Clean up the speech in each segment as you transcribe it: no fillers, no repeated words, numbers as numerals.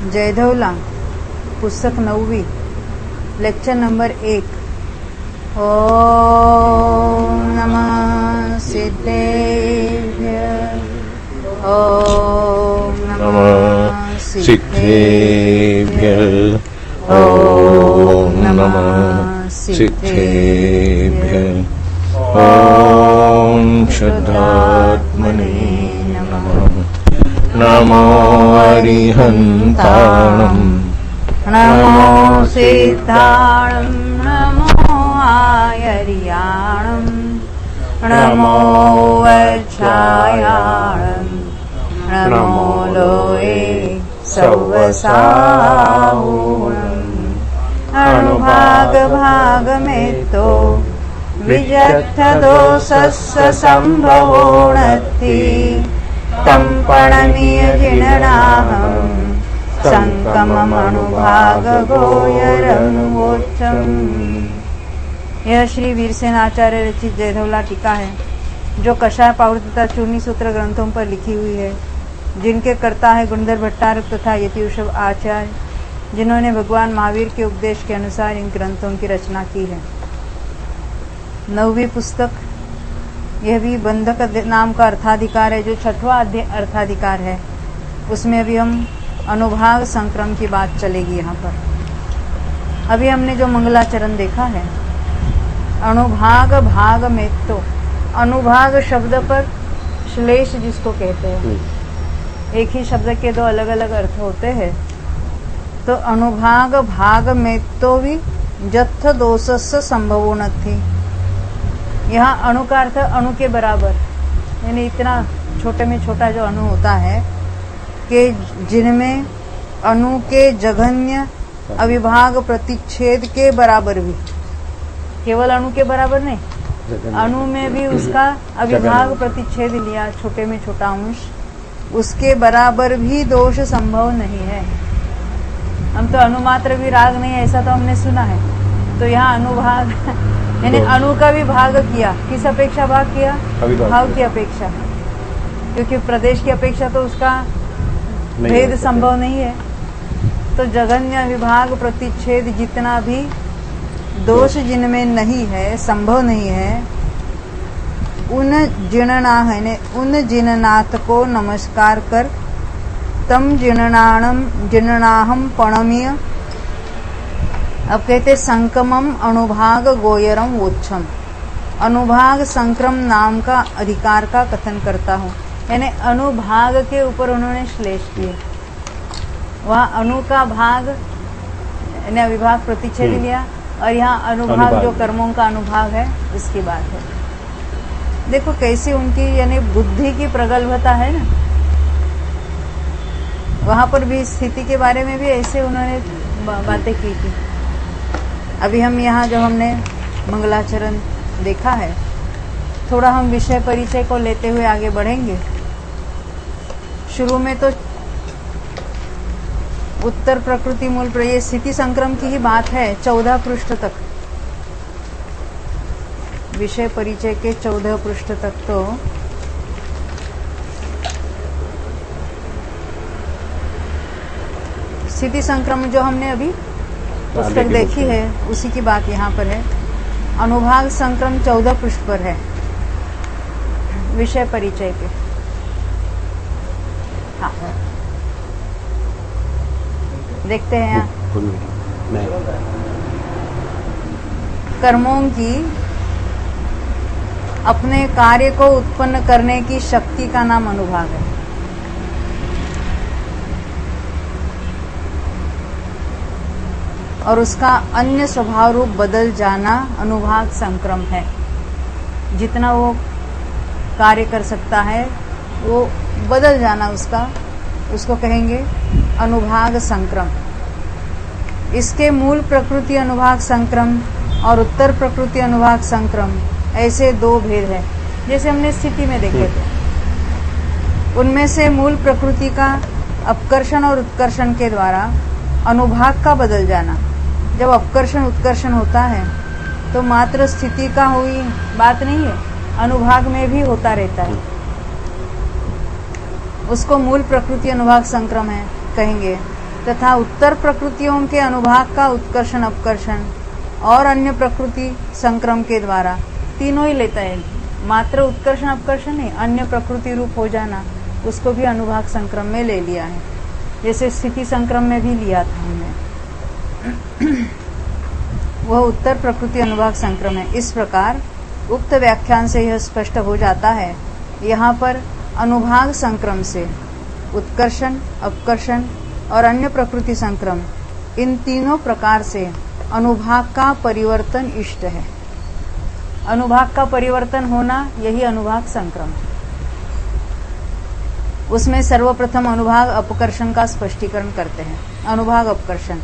जयधवला, पुस्तक 9वीं, lecture number 1। ओम नमः सिद्धेभ्यः। ओम नमः सिद्धेभ्यः। ओम नमः सिद्धेभ्यः। ओम शुद्धात्मने नमः। नमो अरिहन्ताणं, नमो सिद्धाणं, नमो आयर्याणं, नमो वज्रायाणं, नमो लोये सवसाहुणम्। अनुभाग भाग में तो विजत्थ दोषस्य संभवोऽनत्ति, कंपणनीय जिननाहं संकममनुभाग गोयरनुवोच्चम्। यह श्री वीरसेन आचार्य रचित जयधवला टीका है, जो कषाय पावड़ तथा चूर्णी सूत्र ग्रंथों पर लिखी हुई है, जिनके कर्ता है गुणधर भट्टारक तथा यतिवृषभ आचार्य, जिन्होंने भगवान महावीर के उपदेश के अनुसार इन ग्रंथों की रचना की है। 9वीं पुस्तक, यह भी बंधक नाम का अर्थाधिकार है, जो 6वां अध्याय अर्थाधिकार है। उसमें अभी हम अनुभाग संक्रम की बात चलेगी। यहाँ पर अभी हमने जो मंगलाचरण देखा है, अनुभाग भाग में तो, अनुभाग शब्द पर श्लेष जिसको कहते हैं, एक ही शब्द के दो अलग अलग अर्थ होते हैं। तो अनुभाग भाग में तो भी जत्थ दोषस्य संभवोऽनत्ति, यहाँ अणु का अर्थ अणु के बराबर, यानी इतना छोटे में छोटा जो अणु होता है कि जिनमें अणु के जघन्य अविभाग प्रतिच्छेद के बराबर भी, केवल अणु के बराबर नहीं, अणु में भी उसका अविभाग प्रतिच्छेद लिया, छोटे में छोटा अंश, उसके बराबर भी दोष संभव नहीं है। हम तो अणुमात्र भी राग नहीं, ऐसा तो हमने सुना है। तो यहाँ अनुभाग यानी अणु का भी भाग किया, किस अपेक्षा भाग किया? भाव की अपेक्षा, क्योंकि प्रदेश की अपेक्षा तो उसका भेद संभव नहीं है। तो जघन्य विभाग प्रतिच्छेद जितना भी दोष जिनमें नहीं है, संभव नहीं है, उन जिननाथ को नमस्कार कर तम जिननाहम पणमीय। अब कहते संकमम अनुभाग गोयरम वोच्छम, अनुभाग संक्रम नाम का अधिकार का कथन करता हूँ। यानी अनुभाग के ऊपर उन्होंने श्लेष किए, वहाँ अणु का भाग यानी अविभाग प्रतिच्छेद लिया, और यहाँ अनुभाग जो कर्मों का अनुभाग है इसकी बात है। देखो कैसी उनकी यानी बुद्धि की प्रगल्भता है ना। वहां पर भी स्थिति के बारे में भी ऐसे उन्होंने बातें की थी। अभी हम यहाँ जो हमने मंगलाचरण देखा है, थोड़ा हम विषय परिचय को लेते हुए आगे बढ़ेंगे। शुरू में तो उत्तर प्रकृति मूल पर ये स्थिति संक्रम की ही बात है, 14 पृष्ठ तक, विषय परिचय के 14 पृष्ठ तक। तो स्थिति संक्रम जो हमने अभी पुस्तक देखी है उसी की बात यहाँ पर है। अनुभाग संक्रम 14 पृष्ठ पर है, विषय परिचय के। हाँ, देखते हैं यहाँ। कर्मों की अपने कार्य को उत्पन्न करने की शक्ति का नाम अनुभाग है। और उसका अन्य स्वभाव रूप बदल जाना अनुभाग संक्रम है। जितना वो कार्य कर सकता है वो बदल जाना उसको कहेंगे अनुभाग संक्रम। इसके मूल प्रकृति अनुभाग संक्रम और उत्तर प्रकृति अनुभाग संक्रम, ऐसे दो भेद है, जैसे हमने स्थिति में देखे थे। उनमें से मूल प्रकृति का अपकर्षण और उत्कर्षण के द्वारा अनुभाग का बदल जाना, जब अपकर्षण उत्कर्षण होता है तो मात्र स्थिति का हुई बात नहीं है, अनुभाग में भी होता रहता है। उसको मूल प्रकृति अनुभाग संक्रम है कहेंगे। तथा उत्तर प्रकृतियों के अनुभाग का उत्कर्षण अपकर्षण और अन्य प्रकृति संक्रम के द्वारा, तीनों ही लेता है, मात्र उत्कर्षण अपकर्षण नहीं, अन्य प्रकृति रूप हो जाना, उसको भी अनुभाग संक्रम में ले लिया है। जैसे स्थिति संक्रम में भी लिया था हमने, वह उत्तर प्रकृति अनुभाग संक्रम है। इस प्रकार उक्त व्याख्यान से यह स्पष्ट हो जाता है, यहाँ पर अनुभाग संक्रम से उत्कर्षण अपकर्षण और अन्य प्रकृति संक्रम, इन तीनों प्रकार से अनुभाग का परिवर्तन इष्ट है। अनुभाग का परिवर्तन होना यही अनुभाग संक्रम है। उसमें सर्वप्रथम अनुभाग अपकर्षण का स्पष्टीकरण करते हैं। अनुभाग अपकर्षण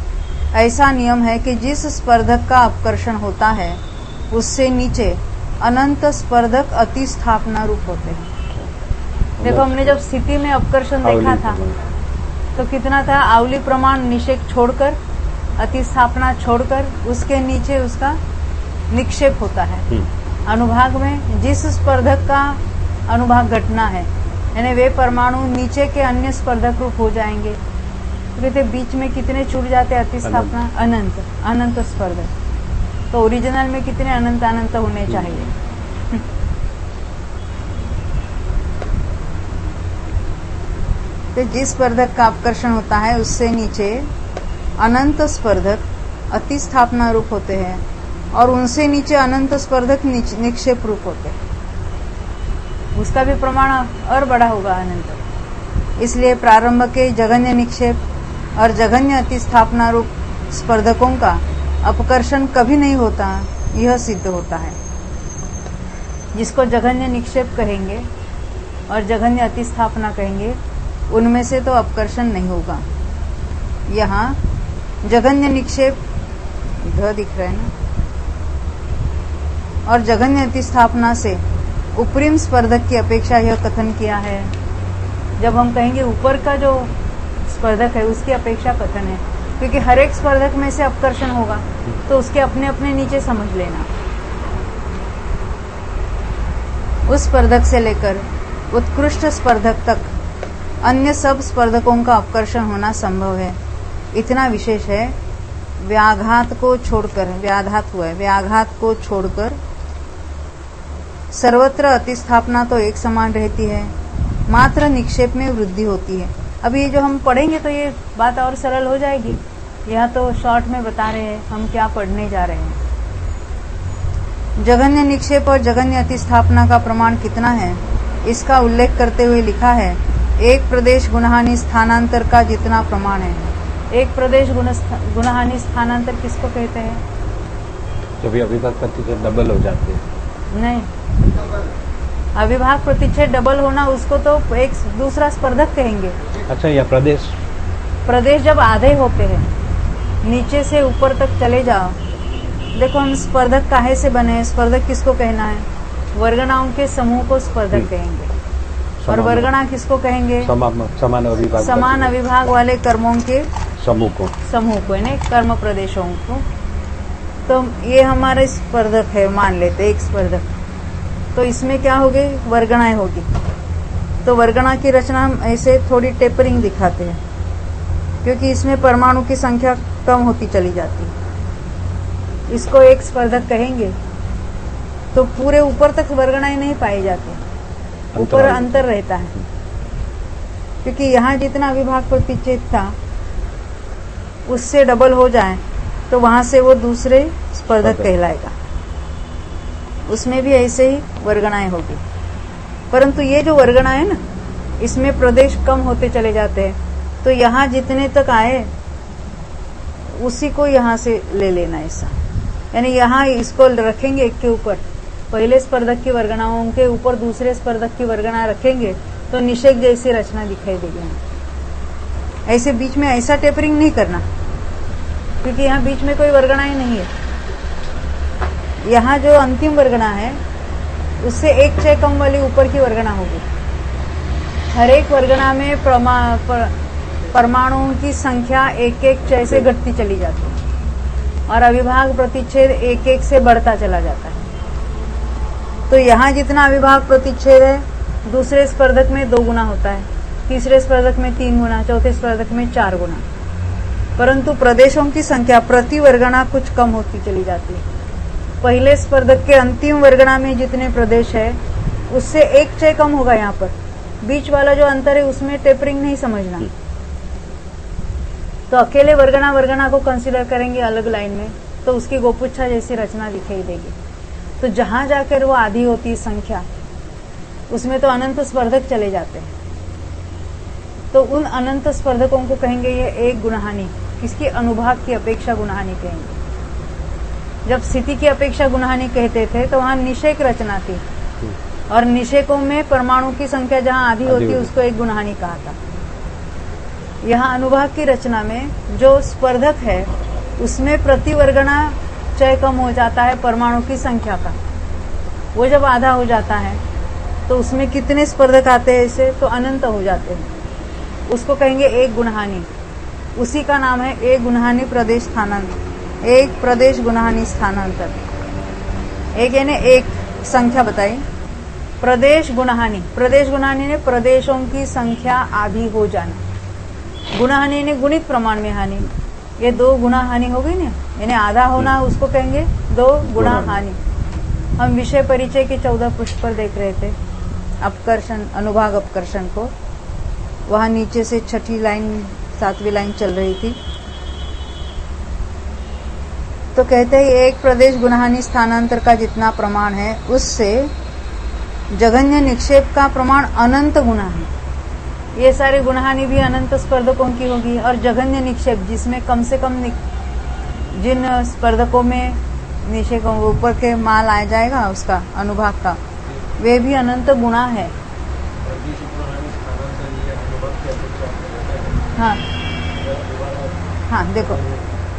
ऐसा नियम है कि जिस स्पर्धक का अपकर्षण होता है उससे नीचे अनंत स्पर्धक अतिस्थापना रूप होते हैं। देखो, हमने जब स्थिति में अपकर्षण देखा था तो कितना था, आवली प्रमाण निषेक छोड़कर, अतिस्थापना छोड़कर, उसके नीचे उसका निक्षेप होता है। अनुभाग में जिस स्पर्धक का अनुभाग घटना है, यानी वे परमाणु नीचे के अन्य स्पर्धक रूप हो जाएंगे। तो कहते बीच में कितने छूट जाते, अतिस्थापना अनंत, अनंत स्पर्धक। तो ओरिजिनल में कितने अनंत अनंत होने चाहिए। तो जिस स्पर्धक का अपकर्षण होता है उससे नीचे अनंत स्पर्धक अतिस्थापना रूप होते हैं और उनसे नीचे अनंत स्पर्धक निक्षेप रूप होते हैं। उसका भी प्रमाण और बड़ा होगा अनंत। इसलिए प्रारंभ के जघन्य निक्षेप और जघन्य अतिस्थापना रूप स्पर्धकों का अपकर्षण कभी नहीं होता, यह सिद्ध होता है। जिसको जघन्य निक्षेप कहेंगे और जघन्य अतिस्थापना कहेंगे, उनमें से तो अपकर्षण नहीं होगा। यहाँ जघन्य निक्षेप ध दिख रहे हैं ना, और जघन्य अतिस्थापना से उपरिम स्पर्धक की अपेक्षा यह कथन किया है। जब हम कहेंगे ऊपर का जो स्पर्धक है उसकी अपेक्षा कथन है, क्योंकि हर एक स्पर्धक में से अपकर्षण होगा तो उसके अपने अपने नीचे समझ लेना। उस स्पर्धक से लेकर उत्कृष्ट स्पर्धक तक अन्य सब स्पर्धकों का अपकर्षण होना संभव है। इतना विशेष है, व्याघात को छोड़कर, व्याघात हुआ है, व्याघात को छोड़कर सर्वत्र अतिस्थापना तो एक समान रहती है, मात्र निक्षेप में वृद्धि होती है। अब ये जो हम पढ़ेंगे तो ये बात और सरल हो जाएगी। यह तो शॉर्ट में बता रहे हैं हम क्या पढ़ने जा रहे हैं। जघन्य निक्षेप और जघन्य अतिस्थापना का प्रमाण कितना है, इसका उल्लेख करते हुए लिखा है, एक प्रदेश गुणहानि स्थानांतर का जितना प्रमाण है। एक प्रदेश गुणहानि स्थानांतर किसको कहते हैं? जब ये अविभाग प्रतिच्छेद डबल हो जाते हैं। नहीं, अविभाग प्रतिच्छेद डबल होना उसको तो एक दूसरा स्पर्धक कहेंगे। अच्छा, यह प्रदेश जब आधे होते हैं, नीचे से ऊपर तक चले जाओ। देखो, हम स्पर्धक काहे से बने हैं? स्पर्धक किसको कहना है? वर्गणाओं के समूह को स्पर्धक कहेंगे। और वर्गणा किसको कहेंगे? समान अविभाग वाले कर्मों के समूह को यानी कर्म प्रदेशों को। तो ये हमारे स्पर्धक है, मान लेते एक स्पर्धक। तो इसमें क्या होगी? वर्गणाएं होगी। तो वर्गणा की रचना हम ऐसे थोड़ी टेपरिंग दिखाते हैं, क्योंकि इसमें परमाणु की संख्या कम होती चली जाती है। इसको एक स्पर्धक कहेंगे तो पूरे ऊपर तक वर्गणाएं नहीं पाई जाती, ऊपर अंतर रहता है, क्योंकि यहाँ जितना अविभाग प्रतिच्छेद था उससे डबल हो जाए तो वहां से वो दूसरे स्पर्धक कहलाएगा। उसमें भी ऐसे ही वर्गणाएं होगी। परंतु ये जो वर्गणाएं है ना, इसमें प्रदेश कम होते चले जाते हैं। तो यहाँ जितने तक आए उसी को यहाँ से ले लेना ऐसा, यानी यहाँ इसको रखेंगे एक के ऊपर, पहले स्पर्धक की वर्गणाओं के ऊपर दूसरे स्पर्धक की वर्गणा रखेंगे तो निषेक जैसी रचना दिखाई देगी। ऐसे बीच में ऐसा टेपरिंग नहीं करना, क्योंकि यहाँ बीच में कोई वर्गणाएं नहीं है। यहाँ जो अंतिम वर्गणा है उससे एक चय कम वाली ऊपर की वर्गणा होगी। हर एक वर्गणा में परमाणुओं की संख्या एक एक चय से घटती चली जाती है और अविभाग प्रतिच्छेद एक एक से बढ़ता चला जाता है। तो यहाँ जितना अविभाग प्रतिच्छेद है दूसरे स्पर्धक में 2 गुना होता है, तीसरे स्पर्धक में 3 गुना, चौथे स्पर्धक में 4 गुना। परंतु प्रदेशों की संख्या प्रति वर्गणा कुछ कम होती चली जाती है। पहले स्पर्धक के अंतिम वर्गणा में जितने प्रदेश है उससे एक चय कम होगा। यहाँ पर बीच वाला जो अंतर है उसमें टेपरिंग नहीं समझना। तो अकेले वर्गणा को कंसीडर करेंगे अलग लाइन में, तो उसकी गोपुच्छा जैसी रचना दिखाई देगी। तो जहां जाकर वो आधी होती है संख्या, उसमें तो अनंत स्पर्धक चले जाते हैं। तो उन अनंत स्पर्धकों को कहेंगे ये एक गुणहानि, किसकी? अनुभाग की अपेक्षा गुणहानि कहेंगे। जब स्थिति की अपेक्षा गुणहानि कहते थे तो वहां निषेक रचना थी, और निषेकों में परमाणु की संख्या जहां आधी होती उसको एक गुणहानि कहा था। यहाँ अनुभाग की रचना में जो स्पर्धक है उसमें प्रतिवर्गणा चय कम हो जाता है परमाणु की संख्या का। वो जब आधा हो जाता है तो उसमें कितने स्पर्धक आते हैं ऐसे? तो अनंत हो जाते हैं। उसको कहेंगे एक गुणहानि। उसी का नाम है एक गुणहानि प्रदेश स्थानांतर। एक प्रदेश गुणहानि स्थानांतर। एक यानी एक संख्या बताई। प्रदेश गुणहानि, प्रदेश गुणहानि ने प्रदेशों की संख्या आधी हो जाना। गुणहानि ने गुणित प्रमाण में हानि। ये दो गुणा हानि हो गई ना, यानी आधा होना, उसको कहेंगे दो गुणा हानि। हम विषय परिचय के 14 पृष्ठ पर देख रहे थे अपकर्षण, अनुभाग अपकर्षण को। वहां नीचे से 6ठी लाइन 7वीं लाइन चल रही थी। तो कहते हैं एक प्रदेश गुणहानि स्थानांतर का जितना प्रमाण है उससे जघन्य निक्षेप का प्रमाण अनंत गुना है। ये सारी गुणहानि भी अनंत स्पर्धकों की होगी, और जघन्य निक्षेप जिसमें कम से कम जिन स्पर्धकों में निषेकों ऊपर के माल आ जाएगा उसका अनुभाग का, वे भी अनंत गुणा है। हाँ हाँ, देखो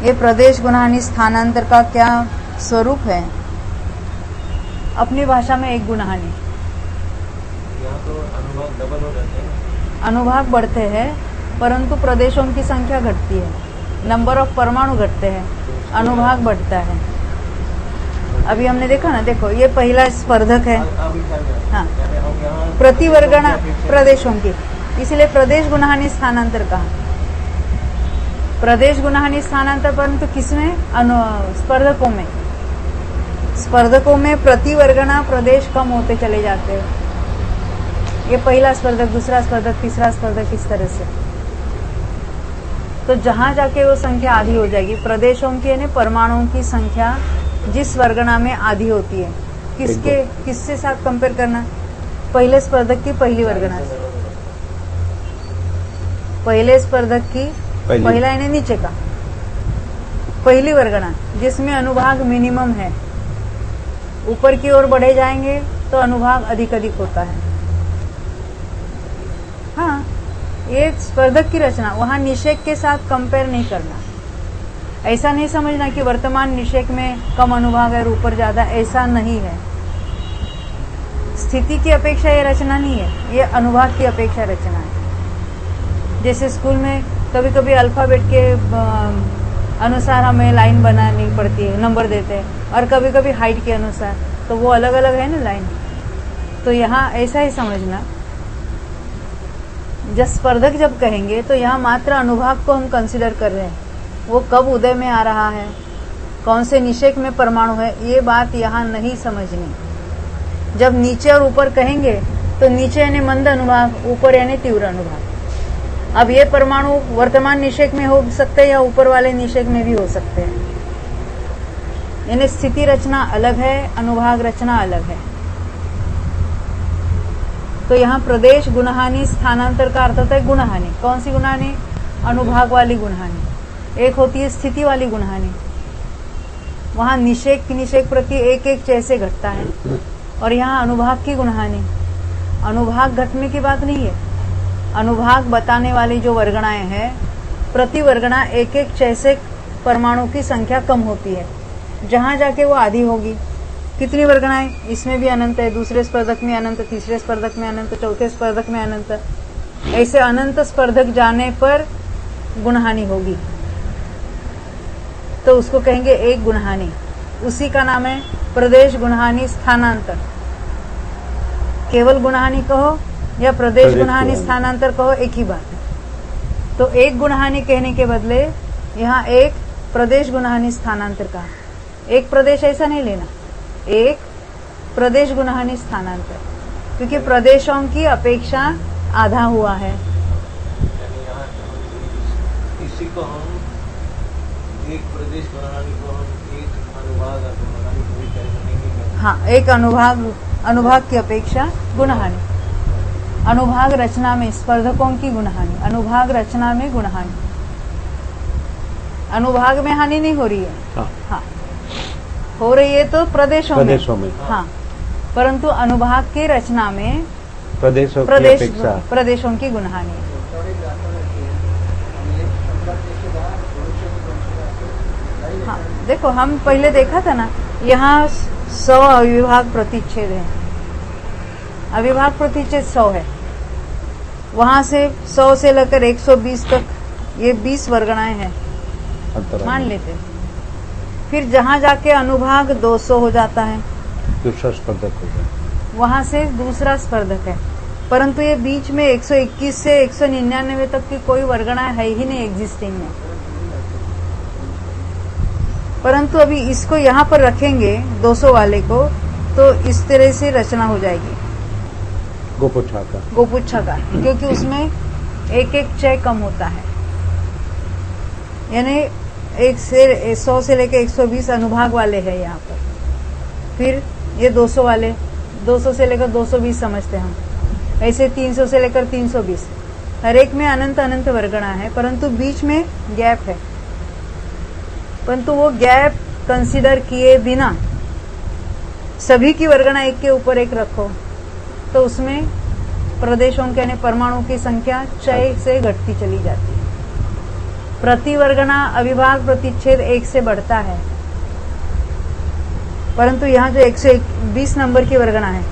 ये प्रदेश गुणहानि स्थानांतर का क्या स्वरूप है? अपनी भाषा में एक गुणहानि। तो अनुभाग डबल हो जाते हैं। अनुभाग बढ़ते हैं परंतु प्रदेशों की संख्या घटती है, नंबर ऑफ परमाणु घटते हैं, अनुभाग बढ़ता है। अभी हमने देखा ना, देखो ये पहला स्पर्धक है। हाँ, प्रतिवर्गणा प्रदेशों की, इसलिए प्रदेश गुणहानि स्थानांतर कहा। प्रदेश गुणहानि स्थानांतर परंतु किसमें? स्पर्धकों में। स्पर्धकों में प्रतिवर्गणा प्रदेश कम होते चले जाते हैं। ये पहला स्पर्धक, दूसरा स्पर्धक, तीसरा स्पर्धक, इस तरह से। तो जहां जाके वो संख्या आधी हो जाएगी, प्रदेशों की यानी परमाणुओं की संख्या जिस वर्गणा में आधी होती है, किससे साथ कंपेयर करना? पहले स्पर्धक की पहली वर्गणा से। पहले स्पर्धक की पहला यानी नीचे का पहली वर्गणा, जिसमें अनुभाग मिनिमम है। ऊपर की ओर बढ़े जाएंगे तो अनुभाग अधिक अधिक होता है। हाँ, ये स्पर्धक की रचना, वहां निषेक के साथ कंपेयर नहीं करना। ऐसा नहीं समझना कि वर्तमान निषेक में कम अनुभाग है और ऊपर ज्यादा, ऐसा नहीं है। स्थिति की अपेक्षा ये रचना नहीं है, ये अनुभाग की अपेक्षा रचना है। जैसे स्कूल में कभी कभी अल्फाबेट के अनुसार हमें लाइन बनानी पड़ती है, नंबर देते हैं, और कभी कभी हाइट के अनुसार, तो वो अलग अलग है ना लाइन। तो यहाँ ऐसा ही समझना, जब स्पर्धक जब कहेंगे तो यहाँ मात्र अनुभाग को हम कंसिडर कर रहे हैं। वो कब उदय में आ रहा है, कौन से निषेक में परमाणु है, ये बात यहाँ नहीं समझनी। जब नीचे और ऊपर कहेंगे तो नीचे यानी मंद अनुभाग, ऊपर यानी तीव्र अनुभाग। अब ये परमाणु वर्तमान निषेक में हो सकते हैं या ऊपर वाले निषेक में भी हो सकते हैं। यानी स्थिति रचना अलग है, अनुभाग रचना अलग है। तो यहाँ प्रदेश गुणहानि स्थानांतर का अर्थ होता है गुणहानि। कौन सी गुणहानि? अनुभाग वाली गुणहानि। एक होती है स्थिति वाली गुणहानि, वहां निषेक प्रति एक एक जैसे घटता है, और यहाँ अनुभाग की गुणहानि। अनुभाग घटने की बात नहीं है, अनुभाग बताने वाली जो वर्गणाएं हैं, प्रति वर्गणा एक एक जैसे परमाणु की संख्या कम होती है। जहां जाके वो आधी होगी। कितनी वर्गणाएं? इसमें भी अनंत है, दूसरे स्पर्धक में अनंत, तीसरे स्पर्धक में अनंत, चौथे स्पर्धक में अनंत। ऐसे अनंत स्पर्धक जाने पर गुणहानि होगी, तो उसको कहेंगे एक गुणहानि। उसी का नाम है प्रदेश गुणहानि स्थानांतर। केवल गुणहानि कहो या प्रदेश गुणहानि स्थानांतर कहो, एक ही बात है। तो एक गुणहानि कहने के बदले यहाँ एक प्रदेश गुणहानि स्थानांतर का, एक प्रदेश ऐसा नहीं लेना, एक प्रदेश गुणहानि स्थानांतर, क्योंकि प्रदेशों की अपेक्षा आधा हुआ है। यानी यहाँ इसी को हम एक प्रदेश गुणहानि को हम एक अनुभाग गुणहानि को भी करेंगे। हाँ, एक अनुभाग की अपेक्षा गुणहानि, अनुभाग रचना में स्पर्धकों की गुणहानि, अनुभाग रचना में गुणहानि, अनुभाग में हानि नहीं हो रही है। हाँ, हो रही है तो प्रदेशों में। हाँ, परंतु अनुभाग की रचना में प्रदेशों की गुणहानि। हाँ, देखो हम पहले देखा था ना, यहाँ 100 अविभाग प्रतिच्छेद है, अविभाग प्रतिच्छेद 100 है, वहां से 100 से लेकर 120 तक ये 20 वर्गणाएं हैं मान लेते। फिर जहां जाके अनुभाग 200 हो जाता है, दूसरा स्पर्धक हो जाता है, वहां से दूसरा स्पर्धक है, परंतु ये बीच में 121 से 199 तक की कोई वर्गणा है ही नहीं एग्जिस्टिंग में। परंतु अभी इसको यहाँ पर रखेंगे 200 वाले को, तो इस तरह से रचना हो जाएगी गोपुच्छा का, क्योंकि उसमें एक एक चय कम होता है। यानी 100 से लेकर 120 अनुभाग वाले हैं यहाँ पर। फिर ये 200 वाले, 200 से लेकर 220 समझते हम, ऐसे 300 से लेकर 320, हर एक में अनंत अनंत वर्गणा है, परंतु बीच में गैप है। परंतु वो गैप कंसीडर किए बिना सभी की वर्गणा एक के ऊपर एक रखो, तो उसमें प्रदेशों के यानी परमाणु की संख्या क्षय से घटती चली जाती है। प्रति वर्गणा अविभाग प्रतिच्छेद 1 से बढ़ता है, परंतु यहाँ जो 120 नंबर की वर्गणा है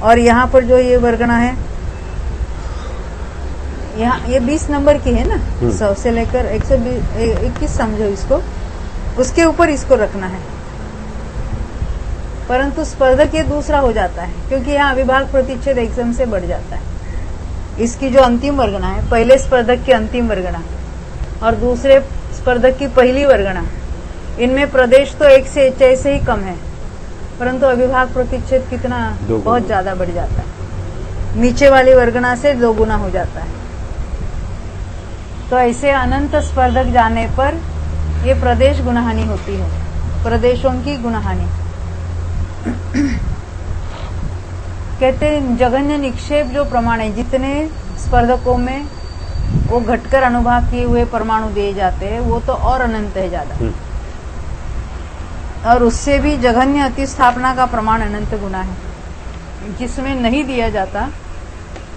और यहाँ पर जो ये वर्गणा है, यहाँ ये 20 नंबर की है ना, 100 से लेकर 121 समझो इसको, उसके ऊपर इसको रखना है। परंतु स्पर्धक ये दूसरा हो जाता है, क्योंकि यहाँ अविभाग प्रतिच्छेद 1 से बढ़ जाता है। इसकी जो अंतिम वर्गणा है, पहले स्पर्धक की अंतिम वर्गणा और दूसरे स्पर्धक की पहली वर्गणा, इनमें प्रदेश तो 1 से चय से ही कम है, परंतु अविभाग प्रतिच्छेद कितना बहुत ज्यादा बढ़ जाता है, नीचे वाली वर्गणा से 2 गुना हो जाता है। तो ऐसे अनंत स्पर्धक जाने पर ये प्रदेश गुणहानि होती है, प्रदेशों की गुणहानि। कहते हैं जघन्य निक्षेप जो प्रमाण है, जितने स्पर्धकों में वो घटकर अनुभाग किए हुए परमाणु दिए जाते हैं, वो तो और अनंत है ज्यादा, और उससे भी जघन्य अतिस्थापना का प्रमाण अनंत गुना है। जिसमें नहीं दिया जाता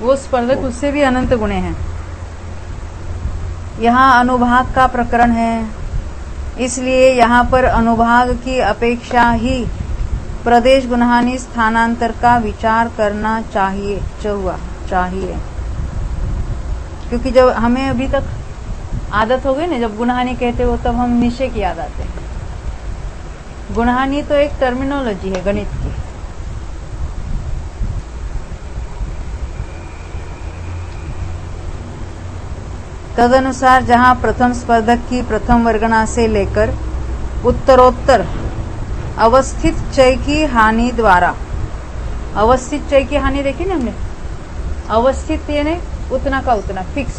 वो स्पर्धक उससे भी अनंत गुणे हैं। यहाँ अनुभाग का प्रकरण है, इसलिए यहाँ पर अनुभाग की अपेक्षा ही प्रदेश गुणहानि स्थानांतर का विचार करना चाहिए, क्योंकि जब हमें अभी तक आदत हो गई ना, जब गुणहानि कहते हो तब हम निश्चय की याद आते हैं। गुणहानि तो एक टर्मिनोलॉजी है गणित की। तदनुसार जहां प्रथम स्पर्धक की प्रथम वर्गणा से लेकर उत्तरोत्तर अवस्थित चय की हानि द्वारा, अवस्थित चय की हानि देखी ना हमने, अवस्थित यानी उतना का उतना फिक्स,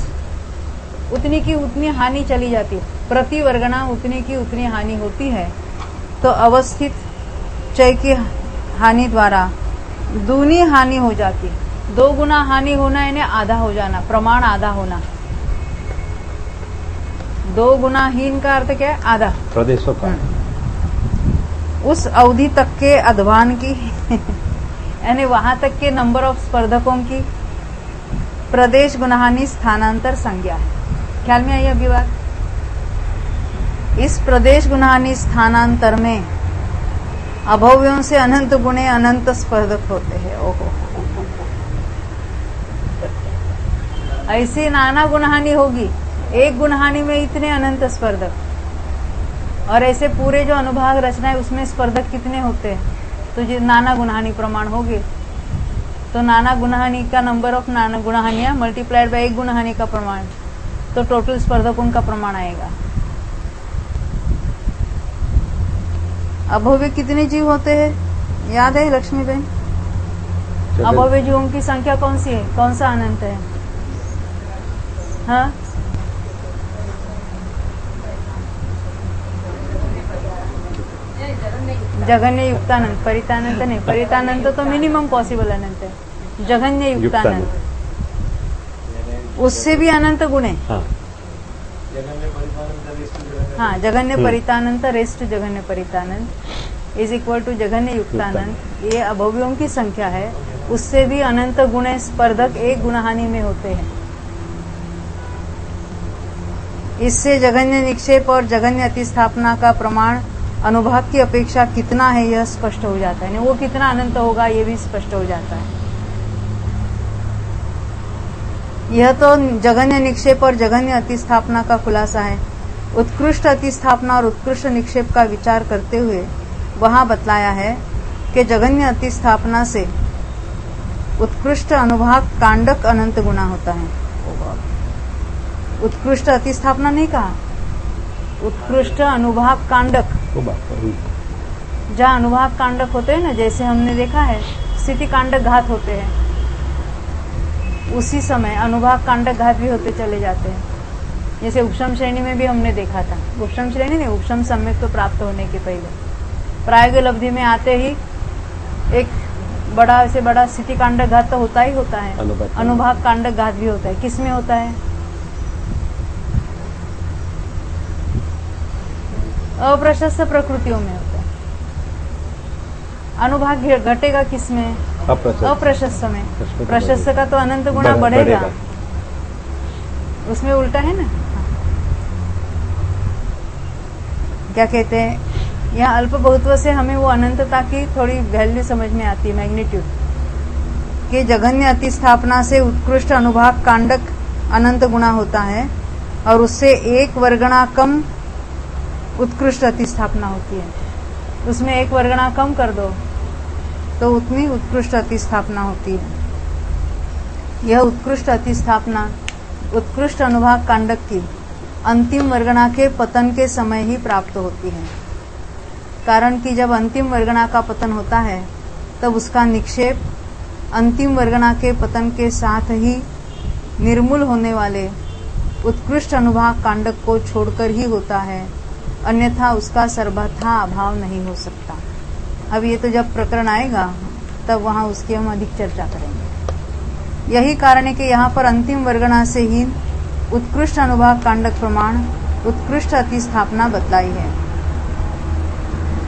उतनी की उतनी हानि चली जाती है, प्रति वर्गणा उतनी की उतनी हानि होती है। तो अवस्थित चय की हानि द्वारा दूनी हानि हो जाती है। 2 गुना हानि होना यानी आधा हो जाना, प्रमाण आधा होना। 2 गुना हीन का अर्थ क्या है? आधा। प्रदेशों का उस अवधि तक के अध्वान की यानी वहां तक के नंबर ऑफ स्पर्धकों की प्रदेश गुणहानि स्थानांतर संज्ञा है। ख्याल में आई अभी बात? इस प्रदेश गुणहानि स्थानांतर में अभव्यों से अनंत गुणे अनंत स्पर्धक होते हैं। ओहो, ऐसी नाना गुणहानि होगी, एक गुणहानि में इतने अनंत स्पर्धक, और ऐसे पूरे जो अनुभाग रचना है उसमें स्पर्धक कितने होते हैं, तो जो नाना गुणहानि प्रमाण होंगे, तो नाना गुणहानि का number of Nana गुणहानियां multiplied by एक गुणहानि का प्रमाण, तो टोटल स्पर्धकों का प्रमाण आएगा। अभव्य कितने जीव होते हैं, याद है लक्ष्मी बहन? अभव्य जीवों की संख्या कौन सी है, कौन सा अनंत है? हाँ, जघन्य युक्तानंत, परितानंत नहीं, परितानंत तो मिनिमम पॉसिबल अनंत है। जघन्य युक्तानंत, उससे भी अनंत गुण है। हाँ, जगन्य परितानंत रेस्ट जगन्य हाँ, जघन्य परितानंत रेस्ट जघन्य परितानंत इज इक्वल टू जघन्य युक्तानंत। ये अभव्यों की संख्या है, उससे भी अनंत गुण स्पर्धक एक गुणहानि में होते हैं। इससे जघन्य निक्षेप और जघन्य अतिस्थापना का प्रमाण अनुभाग की अपेक्षा कितना है यह स्पष्ट हो जाता है। वो कितना अनंत होगा ये भी स्पष्ट हो जाता है। यह तो जघन्य निक्षेप और जघन्य अतिस्थापना का खुलासा है। उत्कृष्ट अतिस्थापना और उत्कृष्ट निक्षेप का विचार करते हुए वहां बतलाया है कि जघन्य अतिस्थापना से उत्कृष्ट अनुभाग कांडक अनंत गुना होता है। उत्कृष्ट अतिस्थापना नहीं कहा, उत्कृष्ट अनुभाग कांडक। वो बात है। जहाँ अनुभाग कांडक होते हैं ना, जैसे हमने देखा है स्थिति कांडक घात होते हैं, उसी समय अनुभाग कांडक घात भी होते चले जाते हैं। जैसे उपशम श्रेणी में भी हमने देखा था, उपशम श्रेणी नहीं, उपशम सम्यक तो प्राप्त होने के पहले प्रायोगिक अवधि में आते ही एक बड़ा से बड़ा स्थिति कांडक घात तो होता ही होता है, अनुभाग कांडक घात भी होता है। किसमें होता है? अप्रशस्त प्रकृतियों में होता है। अनुभाग घटेगा किसमें? अप्रशस्त में। प्रशस्त का तो अनंत गुणा बढ़ेगा, उसमें उल्टा है ना। क्या कहते हैं, यहाँ अल्प बहुत्व से हमें वो अनंतता की थोड़ी वैल्यू समझ में आती है, मैग्नीट्यूड। कि जघन्य अतिस्थापना से उत्कृष्ट अनुभाग कांडक अनंत गुणा होता है और उससे एक वर्गणा कम उत्कृष्ट अतिस्थापना होती है। उसमें एक वर्गणा कम कर दो तो उतनी उत्कृष्ट अतिस्थापना होती है। यह उत्कृष्ट अतिस्थापना उत्कृष्ट अनुभाग कांडक की अंतिम वर्गणा के पतन के समय ही प्राप्त होती है। कारण कि जब अंतिम वर्गणा का पतन होता है तब उसका निक्षेप अंतिम वर्गणा के पतन के साथ ही निर्मूल होने वाले उत्कृष्ट अनुभाग कांडक को छोड़कर ही होता है, अन्यथा उसका सर्वथा अभाव नहीं हो सकता। अब ये तो जब प्रकरण आएगा तब वहां उसकी हम अधिक चर्चा करेंगे। यही कारण है कि यहाँ पर अंतिम वर्गणा से ही उत्कृष्ट अनुभाग कांडक प्रमाण उत्कृष्ट अतिस्थापना बतलाई है।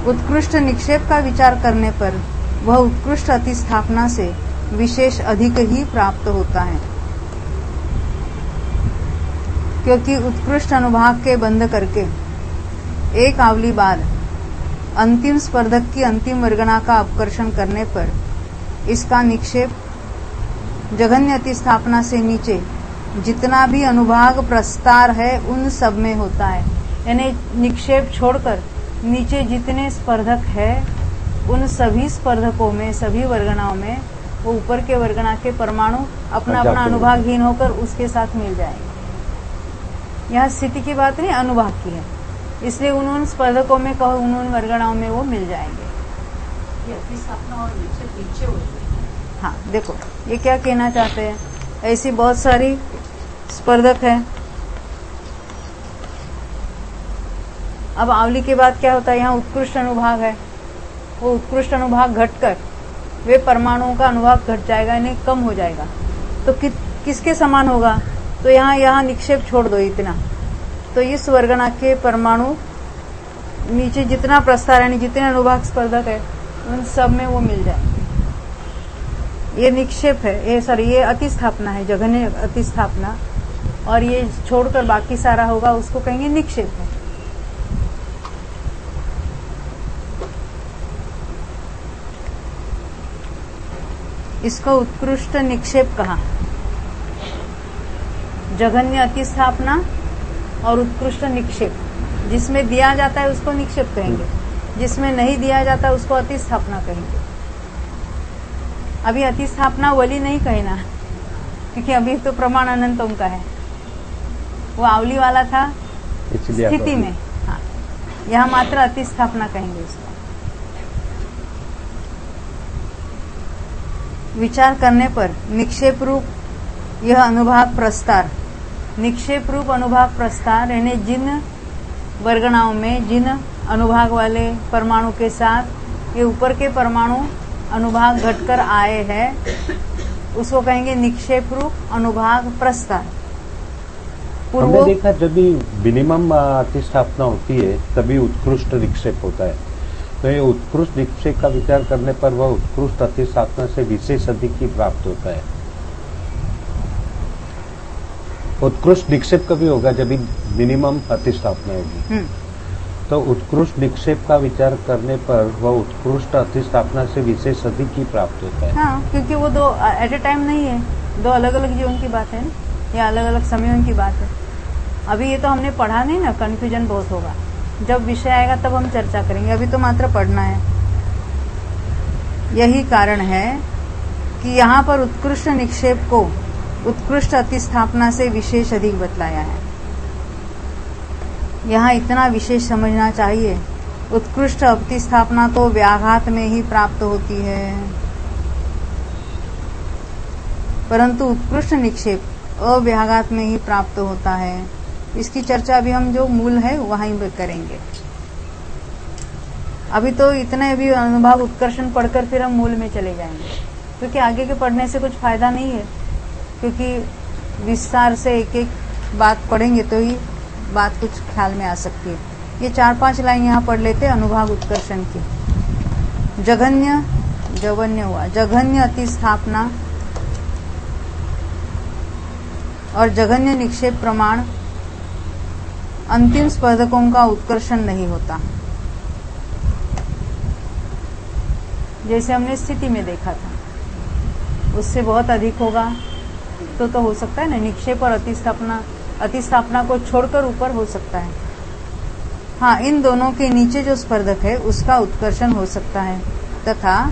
उत्कृष्ट निक्षेप का विचार करने पर वह उत्कृष्ट अतिस्थापना से विशेष अधिक ही प्राप्त होता है, क्योंकि उत्कृष्ट अनुभाग के बंध करके एक आवली बाद अंतिम स्पर्धक की अंतिम वर्गणा का अपकर्षण करने पर इसका निक्षेप जघन्य अतिस्थापना से नीचे जितना भी अनुभाग प्रस्तार है उन सब में होता है। यानी निक्षेप छोड़कर नीचे जितने स्पर्धक है उन सभी स्पर्धकों में, सभी वर्गणाओं में वो ऊपर के वर्गणा के परमाणु अपना अपना अनुभागहीन होकर उसके साथ मिल जाएंगे। यहाँ स्थिति की बात नहीं, अनुभाग की है, इसलिए उन स्पर्धकों में कहो उन वर्गणाओं में वो मिल जाएंगे। हाँ देखो ये क्या कहना चाहते हैं, ऐसी बहुत सारी स्पर्धक है। अब आवली के बाद क्या होता है, यहाँ उत्कृष्ट अनुभाग है, वो उत्कृष्ट अनुभाग घटकर वे परमाणुओं का अनुभाग घट जाएगा, यानी कम हो जाएगा। तो किसके समान होगा? तो यहाँ निक्षेप छोड़ दो इतना, तो इस वर्गणा के परमाणु नीचे जितना प्रस्तार यानी जितने अनुभाग स्पर्धक है उन सब में वो मिल जाएंगे। ये निक्षेप है, ये अतिस्थापना है, जघन्य अतिस्थापना, और ये छोड़कर बाकी सारा होगा उसको कहेंगे निक्षेप है। इसको उत्कृष्ट निक्षेप कहा। जघन्य अतिस्थापना और उत्कृष्ट निक्षेप, जिसमें दिया जाता है उसको निक्षेप कहेंगे, जिसमें नहीं दिया जाता उसको अतिस्थापना कहेंगे। अभी अतिस्थापना वली नहीं कहना, क्योंकि अभी तो प्रमाण अनंतों का है, वो आवली वाला था स्थिति में। हाँ, यहाँ मात्र अतिस्थापना कहेंगे उसको। विचार करने पर निक्षेप रूप यह अनुभाग प्रस्तार, निक्षेप रूप अनुभाग प्रस्तार यानी जिन वर्गणाओं में जिन अनुभाग वाले परमाणु के साथ ये ऊपर के परमाणु अनुभाग घटकर आए हैं उसको कहेंगे निक्षेप रूप अनुभाग प्रस्तार। हमने देखा जब भी मिनिमम अतिस्थापना होती है तभी उत्कृष्ट निक्षेप होता है। तो ये उत्कृष्ट निक्षेप का विचार करने पर वह उत्कृष्ट अतिस्थापना से विशेष अधिक ही प्राप्त होता है। उत्कृष्ट निक्षेप कभी होगा जब मिनिमम अतिस्थापना होगी। तो उत्कृष्ट निक्षेप का विचार करने पर वह उत्कृष्ट अतिस्थापना से विशेष अधिक ही प्राप्त होता है। हाँ, क्योंकि वो दो एट ए टाइम नहीं है, दो अलग अलग जीवन की बात है ना, या अलग अलग समयों की बात है। अभी ये तो हमने पढ़ा नहीं ना, कंफ्यूजन बहुत होगा। जब विषय आएगा तब हम चर्चा करेंगे, अभी तो मात्र पढ़ना है। यही कारण है कि यहाँ पर उत्कृष्ट निक्षेप को उत्कृष्ट अतिस्थापना से विशेष अधिक बतलाया है। यहाँ इतना विशेष समझना चाहिए, उत्कृष्ट अतिस्थापना तो व्याघात में ही प्राप्त होती है, परंतु उत्कृष्ट निक्षेप अव्याघात में ही प्राप्त होता है। इसकी चर्चा अभी हम जो मूल है वहीं पे करेंगे। अभी तो इतने भी अनुभाग उत्कर्षण पढ़कर फिर हम मूल में चले जाएंगे, क्योंकि आगे के पढ़ने से कुछ फायदा नहीं है, क्योंकि विस्तार से एक एक बात पढ़ेंगे तो ही बात कुछ ख्याल में आ सकती है। ये 4-5 लाइन यहाँ पढ़ लेते अनुभाग उत्कर्षण की। जघन्य हुआ, जघन्य अतिस्थापना और जघन्य निक्षेप प्रमाण अंतिम स्पर्धकों का उत्कर्षण नहीं होता। जैसे हमने स्थिति में देखा था, उससे बहुत अधिक होगा तो हो सकता है ना, निक्षेप और अतिस्थापना को छोड़कर ऊपर हो सकता है। हाँ, इन दोनों के नीचे जो स्पर्धक है उसका उत्कर्षण हो सकता है, तथा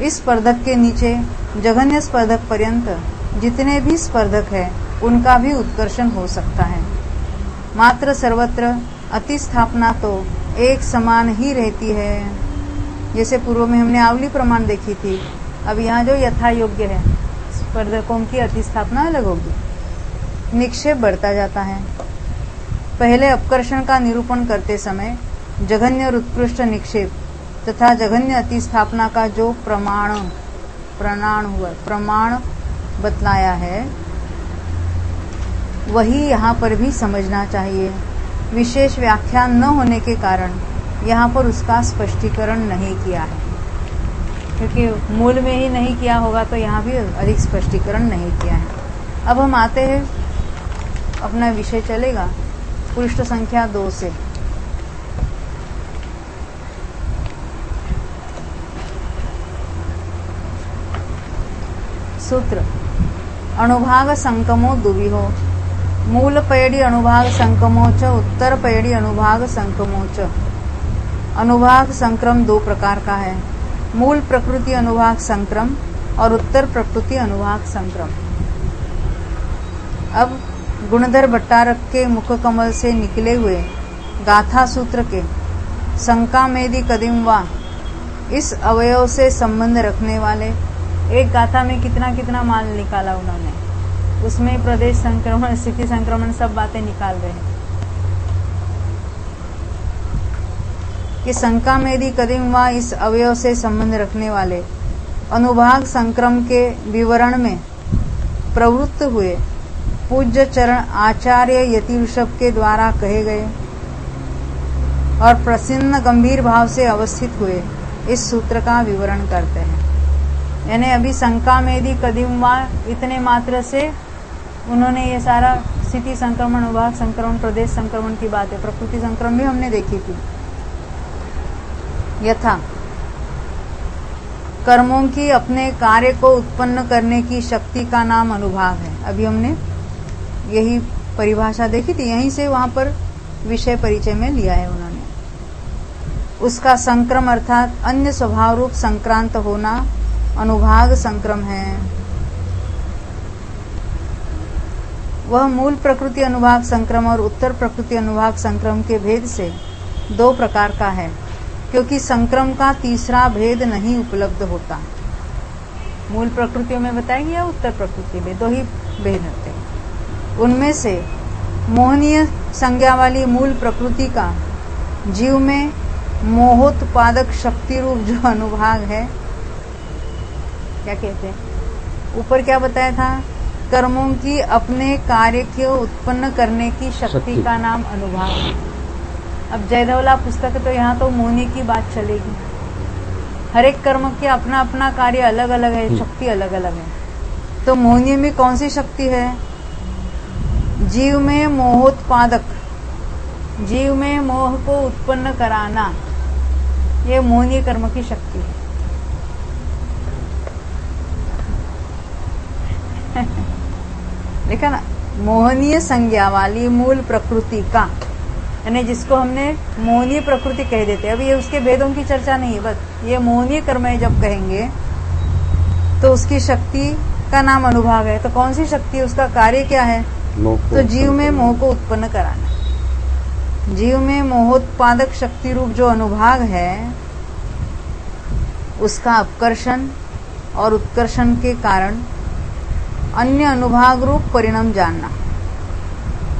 इस स्पर्धक के नीचे जघन्य स्पर्धक पर्यंत जितने भी स्पर्धक है उनका भी उत्कर्षण हो सकता है। मात्र सर्वत्र अतिस्थापना तो एक समान ही रहती है। जैसे पूर्व में हमने आवली प्रमाण देखी थी, अब यहाँ जो यथा योग्य है स्पर्धकों की अतिस्थापना अलग होगी, निक्षेप बढ़ता जाता है। पहले अपकर्षण का निरूपण करते समय जघन्य और उत्कृष्ट निक्षेप तथा जघन्य अतिस्थापना का जो प्रमाण बतलाया है वही यहाँ पर भी समझना चाहिए। विशेष व्याख्यान न होने के कारण यहाँ पर उसका स्पष्टीकरण नहीं किया है, क्योंकि मूल में ही नहीं किया होगा तो यहाँ भी अधिक स्पष्टीकरण नहीं किया है। अब हम आते हैं, अपना विषय चलेगा पृष्ठ संख्या 2 से। सूत्र अणुभाग संकमो दुविहो, मूल पैडी अणुभाग संकमो च उत्तर पैडी अणुभाग संकमो च। अनुभाग संक्रम 2 प्रकार का है, मूल प्रकृति अनुभाग संक्रम और उत्तर प्रकृति अनुभाग संक्रम। अब गुणधर भट्टारक के मुख कमल से निकले हुए गाथा सूत्र के संकामेदि कदिमवा इस अवयव से संबंध रखने वाले, एक गाथा में कितना कितना माल निकाला उन्होंने, उसमें प्रदेश संक्रमण, स्थिति संक्रमण सब बातें निकाल रहे हैं कि संकामेदि कदिमवा इस अवयव से संबंध रखने वाले अनुभाग संक्रम के विवरण में प्रवृत्त हुए पूज्य चरण आचार्य यति ऋषभ के द्वारा कहे गए और प्रसन्न गंभीर भाव से अवस्थित हुए इस सूत्र का विवरण करते हैं। यानी अभी संकामेदि कदिमवा इतने मात्र से उन्होंने ये सारा स्थिति संक्रमण, अनुभाग संक्रमण, प्रदेश संक्रमण की बात है। प्रकृति संक्रमण भी हमने देखी थी। यथा कर्मों की अपने कार्य को उत्पन्न करने की शक्ति का नाम अनुभाग है। अभी हमने यही परिभाषा देखी थी, यहीं से वहां पर विषय परिचय में लिया है उन्होंने। उसका संक्रम अर्थात अन्य स्वभाव रूप संक्रांत होना अनुभाग संक्रम है। वह मूल प्रकृति अनुभाग संक्रम और उत्तर प्रकृति अनुभाग संक्रम के भेद से 2 प्रकार का है, क्योंकि संक्रम का तीसरा भेद नहीं उपलब्ध होता। मूल प्रकृतियों में बताएंगे या उत्तर प्रकृति में, दो ही भेद होते हैं। उनमें से मोहनीय संज्ञा वाली मूल प्रकृति का जीव में मोहोत्पादक शक्ति रूप जो अनुभाग है, क्या कहते हैं, ऊपर क्या बताया था, कर्मों की अपने कार्य को उत्पन्न करने की शक्ति का नाम अनुभाग है। अब जयधवला पुस्तक तो यहाँ तो मोहनी की बात चलेगी। हर एक कर्म के अपना अपना कार्य अलग अलग है, शक्ति अलग अलग है। तो मोहनी में कौन सी शक्ति है? जीव में मोहोत्पादक, जीव में मोह को उत्पन्न कराना, ये मोहनीय कर्म की शक्ति है। देखा ना, मोहनीय संज्ञा वाली मूल प्रकृति का, यानी जिसको हमने मोहनीय प्रकृति कह देते हैं। अभी ये उसके भेदों की चर्चा नहीं है, बस ये मोहनीय कर्म है जब कहेंगे तो उसकी शक्ति का नाम अनुभाग है। तो कौन सी शक्ति है, उसका कार्य क्या है? तो जीव में मोह को उत्पन्न कराना। जीव में मोहोत्पादक शक्ति रूप जो अनुभाग है, उसका अपकर्षण और उत्कर्षण के कारण अन्य अनुभाग रूप परिणाम जानना,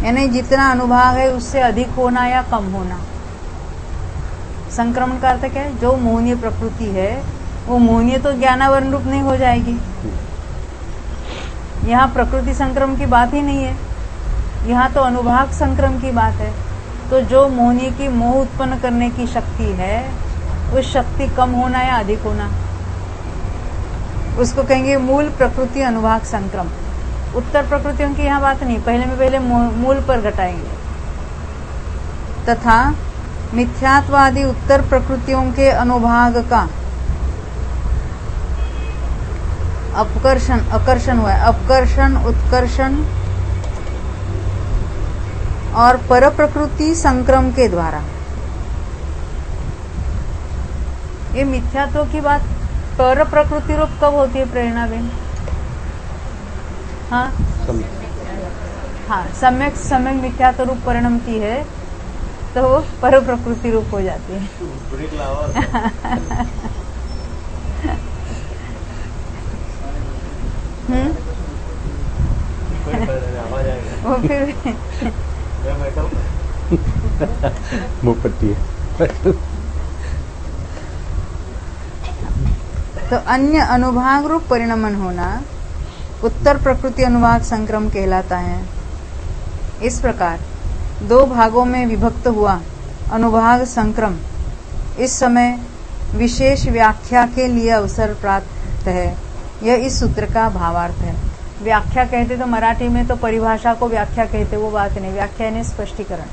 यानी जितना अनुभाग है उससे अधिक होना या कम होना। संक्रमण का अर्थ क्या है? जो मोहनीय प्रकृति है वो मोहनीय तो ज्ञानावरण रूप नहीं हो जाएगी। यहाँ प्रकृति संक्रमण की बात ही नहीं है, यहाँ तो अनुभाग संक्रमण की बात है। तो जो मोहनीय की मोह उत्पन्न करने की शक्ति है, उस शक्ति कम होना या अधिक होना, उसको कहेंगे मूल प्रकृति अनुभाग संक्रम। उत्तर प्रकृतियों की यहाँ बात नहीं, पहले मूल पर घटाएंगे। तथा मिथ्यात्वादी उत्तर प्रकृतियों के अनुभाग का अपकर्षण, आकर्षण हुआ है, अपकर्षण, उत्कर्षण और पर प्रकृति संक्रम के द्वारा। ये मिथ्यात्व की बात पर प्रकृति रूप कब होती है प्रेरणा बेन? हाँ हाँ, सम्यक सम्यक मिथ्यात्व रूप परिणमती है तो वो पर प्रकृति रूप हो जाती है। वो फिर मुपट्टी है। तो अन्य अनुभाग रूप परिणमन होना उत्तर प्रकृति अनुभाग संक्रम कहलाता है। इस प्रकार दो भागों में विभक्त हुआ अनुभाग संक्रम इस समय विशेष व्याख्या के लिए अवसर प्राप्त है। यह इस सूत्र का भावार्थ है। व्याख्या कहते तो मराठी में तो परिभाषा को व्याख्या कहते, वो बात नहीं। व्याख्या यानी स्पष्टीकरण।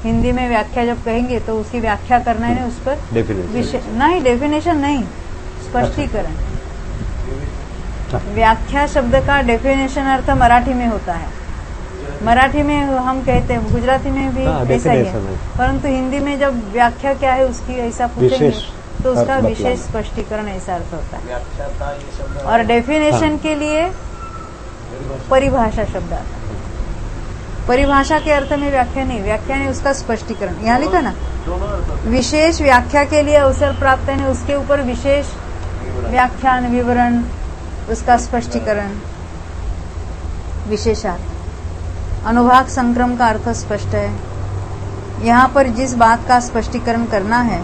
हिंदी में व्याख्या जब कहेंगे तो उसकी व्याख्या करना है, उस पर नहीं, डेफिनेशन नहीं, स्पष्टीकरण। व्याख्या शब्द का डेफिनेशन अर्थ मराठी में होता है। मराठी में हम कहते हैं, गुजराती में भी ऐसा ही है, परंतु हिंदी में जब व्याख्या क्या है उसकी ऐसा पूछेंगे तो उसका विशेष स्पष्टीकरण ऐसा अर्थ होता है। और डेफिनेशन के लिए परिभाषा शब्द आता है। परिभाषा के अर्थ में व्याख्या नहीं, व्याख्या ने उसका स्पष्टीकरण। यहाँ लिखा ना, विशेष व्याख्या के लिए अवसर प्राप्त है, उसके ऊपर विशेष व्याख्यान, विवरण, उसका स्पष्टीकरण, विशेषार्थ। अनुभाग संक्रम का अर्थ स्पष्ट है। यहाँ पर जिस बात का स्पष्टीकरण करना है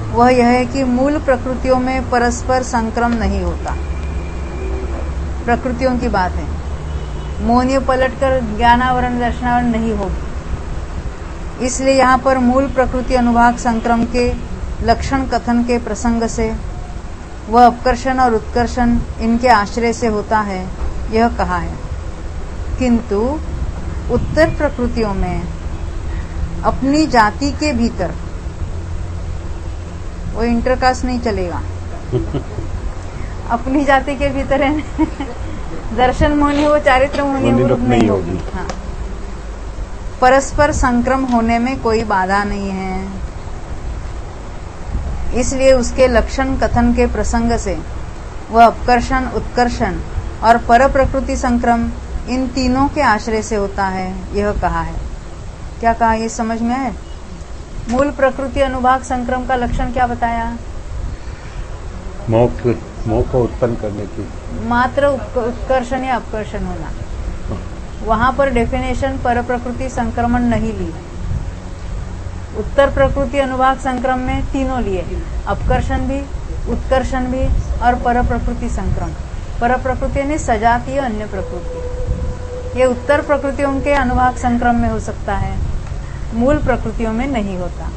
वह यह है कि मूल प्रकृतियों में परस्पर संक्रम नहीं होता। प्रकृतियों की बात है, मोहनीय पलटकर ज्ञानावरण दर्शनावरण नहीं होगी। इसलिए यहाँ पर मूल प्रकृति अनुभाग संक्रम के लक्षण कथन के प्रसंग से वह अपकर्षण और उत्कर्षण इनके आश्रय से होता है, यह कहा है। किंतु उत्तर प्रकृतियों में अपनी जाति के भीतर वो इंटरकास्ट नहीं चलेगा। अपनी जाति के भीतर है दर्शन मोहनी, वो चारित्र मोहनी रूप नहीं होगी। हाँ, परस्पर संक्रम होने में कोई बाधा नहीं है। इसलिए उसके लक्षण कथन के प्रसंग से वह अपकर्षण, उत्कर्षण और पर प्रकृति संक्रम इन तीनों के आश्रय से होता है, यह कहा है। क्या कहा, ये समझ में आए? मूल प्रकृति अनुभाग संक्रम का लक्षण क्या बताया? मोक्ष मोह को उत्पन्न करने की। मात्र उत्कर्षण या अपकर्षण होना, वहां पर डेफिनेशन पर प्रकृति संक्रमण नहीं ली। उत्तर प्रकृति अनुभाग संक्रम में तीनों लिए, अपकर्षण भी, उत्कर्षण भी और पर प्रकृति संक्रम। पर प्रकृति यानी सजातीय अन्य प्रकृति, ये उत्तर प्रकृतियों के अनुभाग संक्रम में हो सकता है, मूल प्रकृतियों में नहीं होता।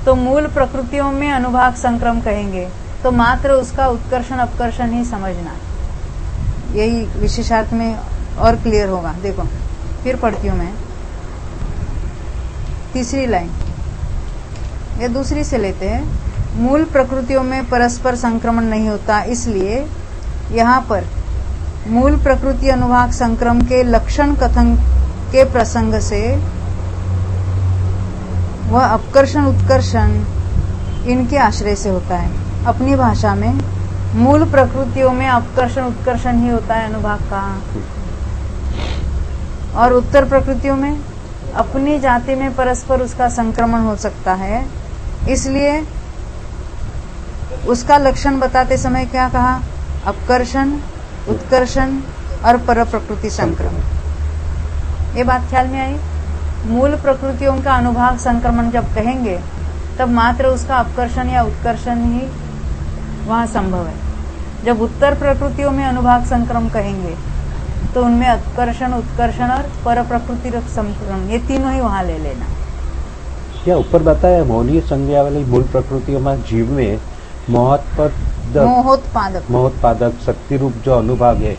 तो मूल प्रकृतियों में अनुभाग संक्रम कहेंगे तो मात्र उसका उत्कर्षण अपकर्षण ही समझना, यही विशेषार्थ में और क्लियर होगा। देखो फिर पढ़ती हूं मैं तीसरी लाइन, ये दूसरी से लेते हैं। मूल प्रकृतियों में परस्पर संक्रमण नहीं होता, इसलिए यहाँ पर मूल प्रकृति अनुभाग संक्रम के लक्षण कथन के प्रसंग से वह अपकर्षण उत्कर्षण इनके आश्रय से होता है। अपनी भाषा में मूल प्रकृतियों में अपकर्षण उत्कर्षण ही होता है अनुभाग का, और उत्तर प्रकृतियों में अपनी जाति में परस्पर उसका संक्रमण हो सकता है। इसलिए उसका लक्षण बताते समय क्या कहा? अपकर्षण, उत्कर्षण और पर प्रकृति संक्रमण। ये बात ख्याल में आई? मूल प्रकृतियों का अनुभाग संक्रमण जब कहेंगे तब मात्र उसका अपकर्षण या उत्कर्षण ही वहां संभव है। जब उत्तर प्रकृतियों में अनुभाग संक्रमण कहेंगे तो उनमें अपकर्षण, उत्कर्षण और पर प्रकृति संक्रमण, ये तीनों ही वहां ले लेना। क्या ऊपर बताया मौलिक संज्ञा वाली मूल प्रकृतियों में जीव में मोहोत्पादक शक्ति रूप जो अनुभाग है,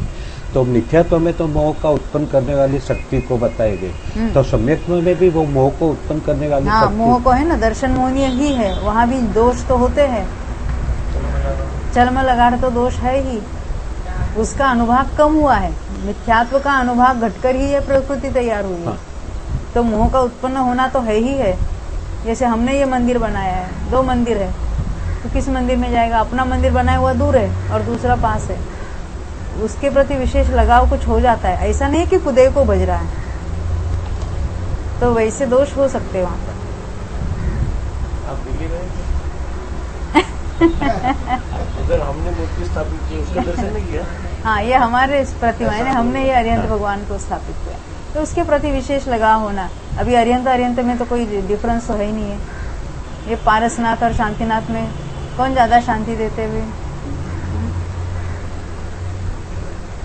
तो मिथ्यात्व में तो मोह का उत्पन्न करने वाली शक्ति को बताए गए, तो सम्यक्त्व में भी वो मोह को उत्पन्न करने वाली शक्ति, मोह को है ना, दर्शन मोहनीय ही है, वहां भी दोष तो होते हैं। चलम लगाड़ तो दोष है ही, उसका अनुभाग कम हुआ है। मिथ्यात्व का अनुभाग घटकर ही यह प्रकृति तैयार हुई है। तो मोह का उत्पन्न होना तो है ही है। जैसे हमने ये मंदिर बनाया है, 2 मंदिर है, तो किस मंदिर में जाएगा? अपना मंदिर बनाया हुआ दूर है और दूसरा पास है, उसके प्रति विशेष लगाव कुछ हो जाता है। ऐसा नहीं कि खुदे को बज रहा है, तो वैसे दोष हो सकते हैं वहां पर। आप दिल्ली गए उधर हमने मूर्ति स्थापित की, उसका दर्शन नहीं किया? हाँ, ये हमारे प्रतिमा है, हमने ये अरिहंत भगवान को स्थापित किया, तो उसके प्रति विशेष लगाव होना। अभी अरिहंत में तो कोई डिफरेंस तो है ही नहीं है। ये पारसनाथ और शांतिनाथ में कौन ज्यादा शांति देते हुए?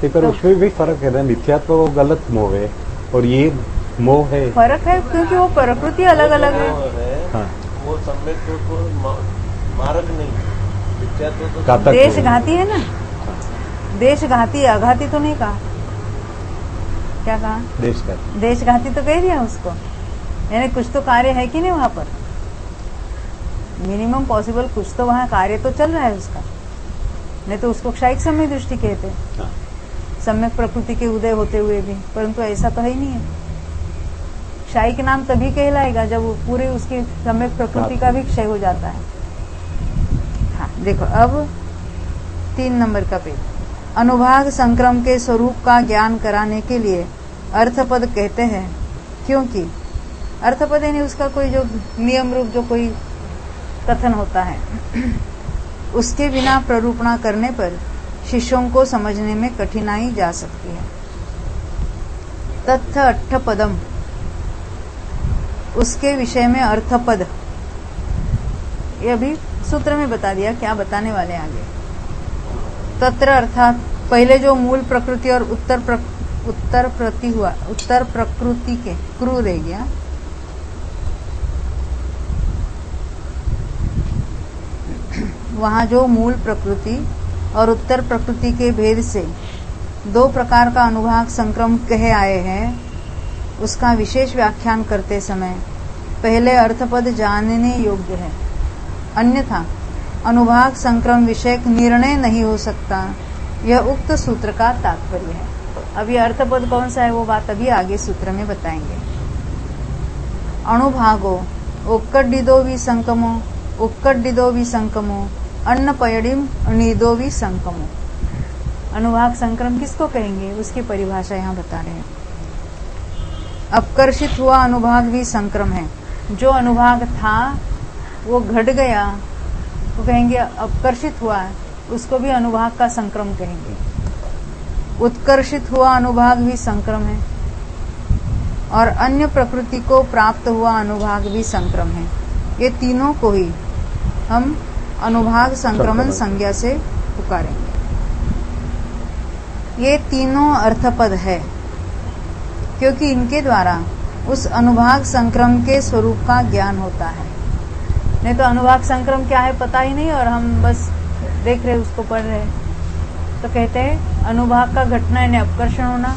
पर उसमें भी फर्क है ना, मिथ्यात्व वो गलत मोह है और ये मोह है, फर्क है क्योंकि वो प्रकृति अलग अलग है। वो सम्यक को मारक नहीं, मिथ्यात्व तो देश घाती है ना, देश घाती, आघाती तो नहीं कहा। क्या कहा? देश घाती तो कह दिया उसको, यानी कुछ तो कार्य है कि नहीं वहां पर, मिनिमम पॉसिबल कुछ तो वहां कार्य तो चल रहा है उसका, नहीं तो उसको क्षयिक सम्यक दृष्टि कहते, सम्यक प्रकृति के उदय होते हुए भी, परंतु ऐसा तो है ही नहीं है। क्षयिक नाम तभी कहलाएगा जब पूरे उसकी सम्यक प्रकृति का भी क्षय हो जाता है। हाँ, देखो अब 3 नंबर का पेज। अनुभाग संक्रम के स्वरूप का ज्ञान कराने के लिए अर्थपद कहते हैं, क्योंकि अर्थपद यानी उसका कोई जो नियम रूप जो कोई कथन होता है, उसके बिना प्ररूपणा करने पर शिष्यों को समझने में कठिनाई जा सकती है। तत्थ अट्ठपदम, उसके विषय में अर्थपद, ये अभी सूत्र में बता दिया क्या बताने वाले आगे। तत्र अर्थात पहले जो मूल प्रकृति और उत्तर प्रकृति के क्रू रह गया, वहां जो मूल प्रकृति और उत्तर प्रकृति के भेद से 2 प्रकार का अनुभाग संक्रम कहे आए हैं, उसका विशेष व्याख्यान करते समय पहले अर्थपद जानने योग्य है, अन्यथा अनुभाग संक्रम विषयक निर्णय नहीं हो सकता। यह उक्त सूत्र का तात्पर्य है। अब ये अर्थपद कौन सा है वो बात अभी आगे सूत्र में बताएंगे। अणुभागो उक्कडिदो विसंकमो, उक्कडिदो विसंकमो अन्नपयडिम निदो विसंकमो। अनुभाग संक्रम किसको कहेंगे उसकी परिभाषा यहाँ बता रहे हैं। अपकर्षित हुआ अनुभाग भी संक्रम है। जो अनुभाग था वो घट गया, वो कहेंगे अपकर्षित हुआ, उसको भी अनुभाग का संक्रम कहेंगे। उत्कर्षित हुआ अनुभाग भी संक्रम है और अन्य प्रकृति को प्राप्त हुआ अनुभाग भी संक्रम है। ये तीनों को ही हम अनुभाग संक्रमण संज्ञा से पुकारेंगे। ये तीनों अर्थपद है क्योंकि इनके द्वारा उस अनुभाग संक्रम के स्वरूप का ज्ञान होता है। नहीं तो अनुभाग संक्रम क्या है पता ही नहीं और हम बस देख रहे उसको पढ़ रहे। तो कहते हैं अनुभाग का घटना यानी अपकर्षण होना,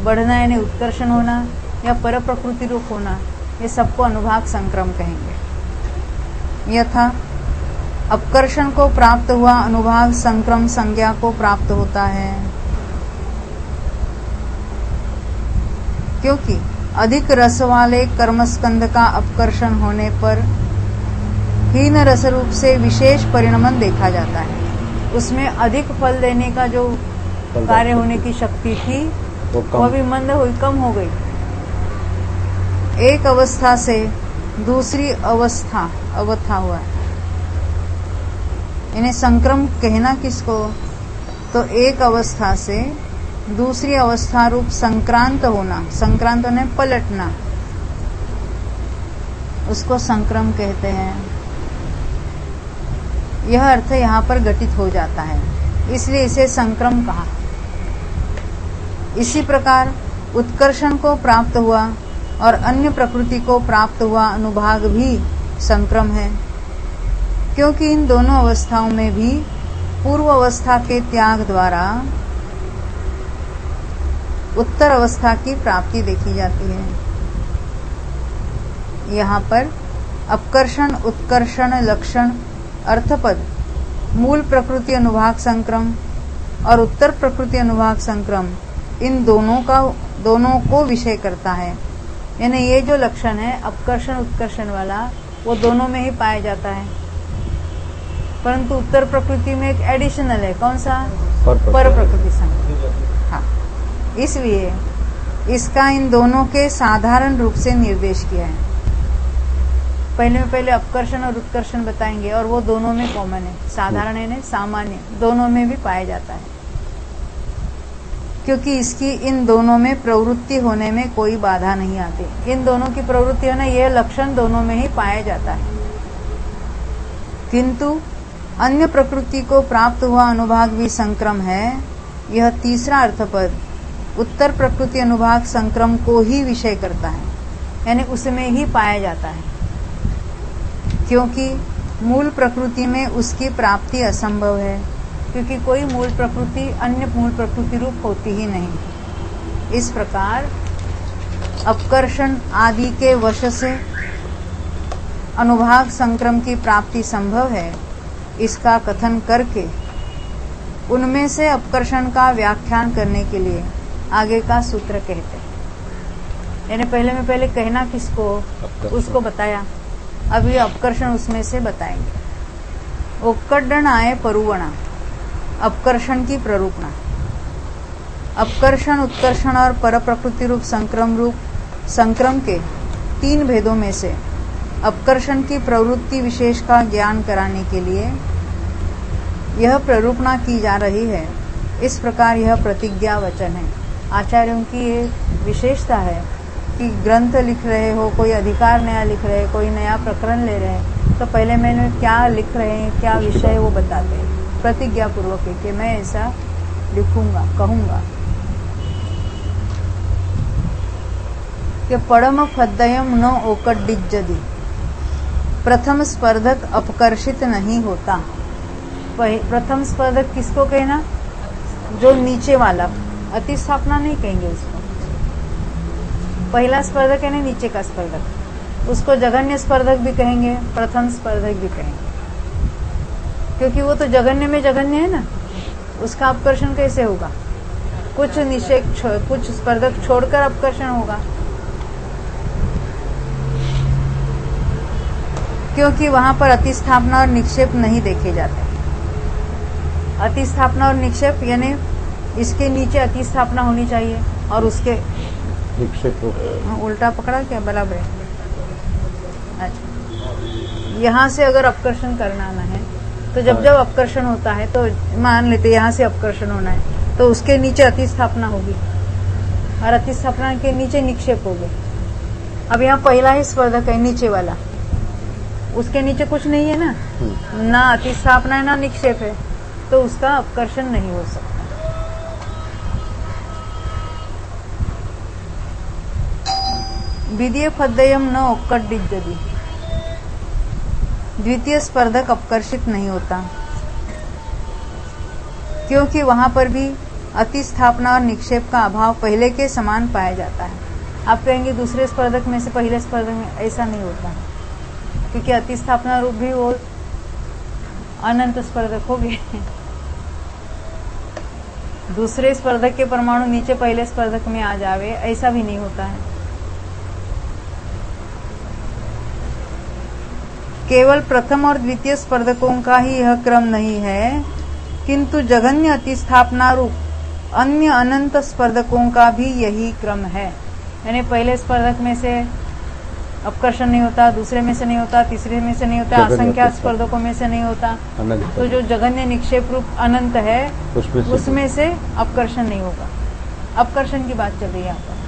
बढ़ना यानी उत्कर्षण होना या पर प्रकृति रूप होना, ये सबको अनुभाग संक्रम कहेंगे। यथा अपकर्षण को प्राप्त हुआ अनुभाग संक्रम संज्ञा को प्राप्त होता है क्योंकि अधिक रस वाले कर्मस्कंध का अपकर्षण होने पर हीन रस रूप से विशेष परिणमन देखा जाता है। उसमें अधिक फल देने का जो कार्य होने की शक्ति थी वो भी मंद हुई, कम हो गई। एक अवस्था से दूसरी अवस्था हुआ। इन्हें संक्रम कहना किसको? तो एक अवस्था से दूसरी अवस्था रूप संक्रांत होना, संक्रांत होने पलटना, उसको संक्रम कहते हैं। यह अर्थ यहाँ पर घटित हो जाता है, इसलिए इसे संक्रम कहा। इसी प्रकार उत्कर्षण को प्राप्त हुआ और अन्य प्रकृति को प्राप्त हुआ अनुभाग भी संक्रम है क्योंकि इन दोनों अवस्थाओं में भी पूर्व अवस्था के त्याग द्वारा उत्तर अवस्था की प्राप्ति देखी जाती है। यहाँ पर अपकर्षण, उत्कर्षण, लक्षण, अर्थपद मूल प्रकृति अनुभाग संक्रम और उत्तर प्रकृति अनुभाग संक्रम इन दोनों को विषय करता है। यानी ये जो लक्षण है अपकर्षण उत्कर्षण वाला वो दोनों में ही पाया जाता है, परंतु उत्तर प्रकृति में एक एडिशनल है। कौन सा? पर प्रकृति संक्रम। हाँ, इसलिए इसका इन दोनों के साधारण रूप से निर्देश किया है। पहले अपकर्षण और उत्कर्षण बताएंगे और वो दोनों में कॉमन है, साधारण है सामान्य, दोनों में भी पाया जाता है क्योंकि इसकी इन दोनों में प्रवृत्ति होने में कोई बाधा नहीं आती। इन दोनों की प्रवृत्ति होना यह लक्षण दोनों में ही पाया जाता है। किंतु अन्य प्रकृति को प्राप्त हुआ अनुभाग भी संक्रम है। यह तीसरा अर्थपद उत्तर प्रकृति अनुभाग संक्रम को ही विषय करता है, यानी उसमें ही पाया जाता है क्योंकि मूल प्रकृति में उसकी प्राप्ति असंभव है, क्योंकि कोई मूल प्रकृति अन्य मूल प्रकृति रूप होती ही नहीं। इस प्रकार अपकर्षण आदि के वश से अनुभाग संक्रम की प्राप्ति संभव है, इसका कथन करके उनमें से अपकर्षण का व्याख्यान करने के लिए आगे का सूत्र कहते हैं। यानी पहले कहना किसको? उसको बताया, अभी अपकर्षण उसमें से बताएंगे। ओक्कडणाय परुवणा, अपकर्षण की प्ररूपणा। अपकर्षण, उत्कर्षण और पर प्रकृति रूप संक्रम के तीन भेदों में से अपकर्षण की प्रवृत्ति विशेष का ज्ञान कराने के लिए यह प्ररूपणा की जा रही है। इस प्रकार यह प्रतिज्ञा वचन है। आचार्यों की ये विशेषता है कि ग्रंथ लिख रहे हो, कोई अधिकार नया लिख रहे, कोई नया प्रकरण ले रहे हैं, तो पहले मैंने क्या लिख रहे हैं, क्या विषय, वो बताते हैं प्रतिज्ञा पूर्वक कि मैं ऐसा लिखूंगा, कहूंगा। कि पड़म फद्दयम न ओकड्डिज्जदि, प्रथम स्पर्धक अपकर्षित नहीं होता। प्रथम स्पर्धक किसको कहना? जो नीचे वाला, अतिस्थापना नहीं कहेंगे उसको। पहला स्पर्धक है ना, नीचे का स्पर्धक, उसको जघन्य स्पर्धक भी कहेंगे, प्रथम स्पर्धक भी कहेंगे, क्योंकि वो तो जघन्य में जघन्य है ना, उसका अपकर्षण कैसे होगा? कुछ निषेध, कुछ स्पर्धक छोड़कर अपकर्षण होगा, क्योंकि वहां पर अतिस्थापना और निक्षेप नहीं देखे जाते। अतिस्थापना और निक्षेप यानी इसके नीचे अतिस्थापना होनी चाहिए और उसके निक्षेप। उल्टा पकड़ा क्या? बराबर है। अच्छा, यहाँ से अगर अपकर्षण करना है तो जब जब अपकर्षण होता है तो मान लेते यहाँ से अपकर्षण होना है तो उसके नीचे अतिस्थापना होगी और अतिस्थापना के नीचे निक्षेप होगी। अब यहाँ पहला ही स्पर्धक है नीचे वाला, उसके नीचे कुछ नहीं है ना, ना अतिस्थापना है ना निक्षेप है, तो उसका अपकर्षण नहीं हो सकता। द्वितीय फद्दयम न ओक्कडिज्जति, द्वितीय स्पर्धक अपकर्षित नहीं होता क्योंकि वहां पर भी अतिस्थापना और निक्षेप का अभाव पहले के समान पाया जाता है। आप कहेंगे दूसरे स्पर्धक में से पहले स्पर्धक में, ऐसा नहीं होता क्योंकि अतिस्थापना रूप भी वो अनंत स्पर्धक हो गए। दूसरे स्पर्धक के परमाणु नीचे पहले स्पर्धक में आ जावे, ऐसा भी नहीं होता है। केवल प्रथम और द्वितीय स्पर्धकों का ही यह क्रम नहीं है, किंतु जघन्य अतिस्थापना रूप अन्य अनंत स्पर्धकों का भी यही क्रम है। यानी पहले स्पर्धक में से अपकर्षण नहीं होता, दूसरे में से नहीं होता, तीसरे में से नहीं होता, असंख्यात स्पर्धकों में से नहीं होता, तो जो जघन्य निक्षेप रूप अनंत है उसमें से अपकर्षण नहीं होगा। अपकर्षण की बात चल रही है यहाँ पर।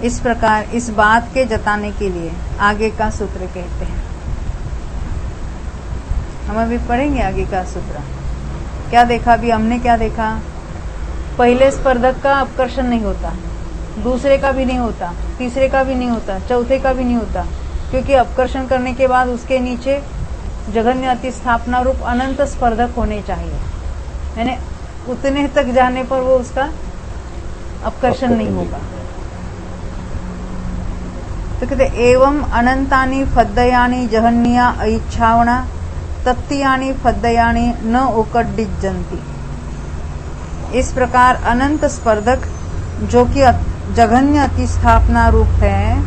इस प्रकार इस बात के जताने के लिए आगे का सूत्र कहते हैं। हम अभी पढ़ेंगे आगे का सूत्र। क्या देखा अभी हमने, क्या देखा? पहले स्पर्धक का अपकर्षण नहीं होता, दूसरे का भी नहीं होता, तीसरे का भी नहीं होता, चौथे का भी नहीं होता, क्योंकि अपकर्षण करने के बाद उसके नीचे जघन्य अतिस्थापना रूप अनंत स्पर्धक होने चाहिए। यानी उतने तक जाने पर वो उसका अपकर्षण नहीं होगा। तो कहते एवं अनंतानि फद्दयानि जहन्या अइच्छावना तत्तीयानि फद्दयानि न ओकडिज्जन्ति। इस प्रकार अनंत स्पर्धक जो कि जघन्य अतिस्थापना रूप है,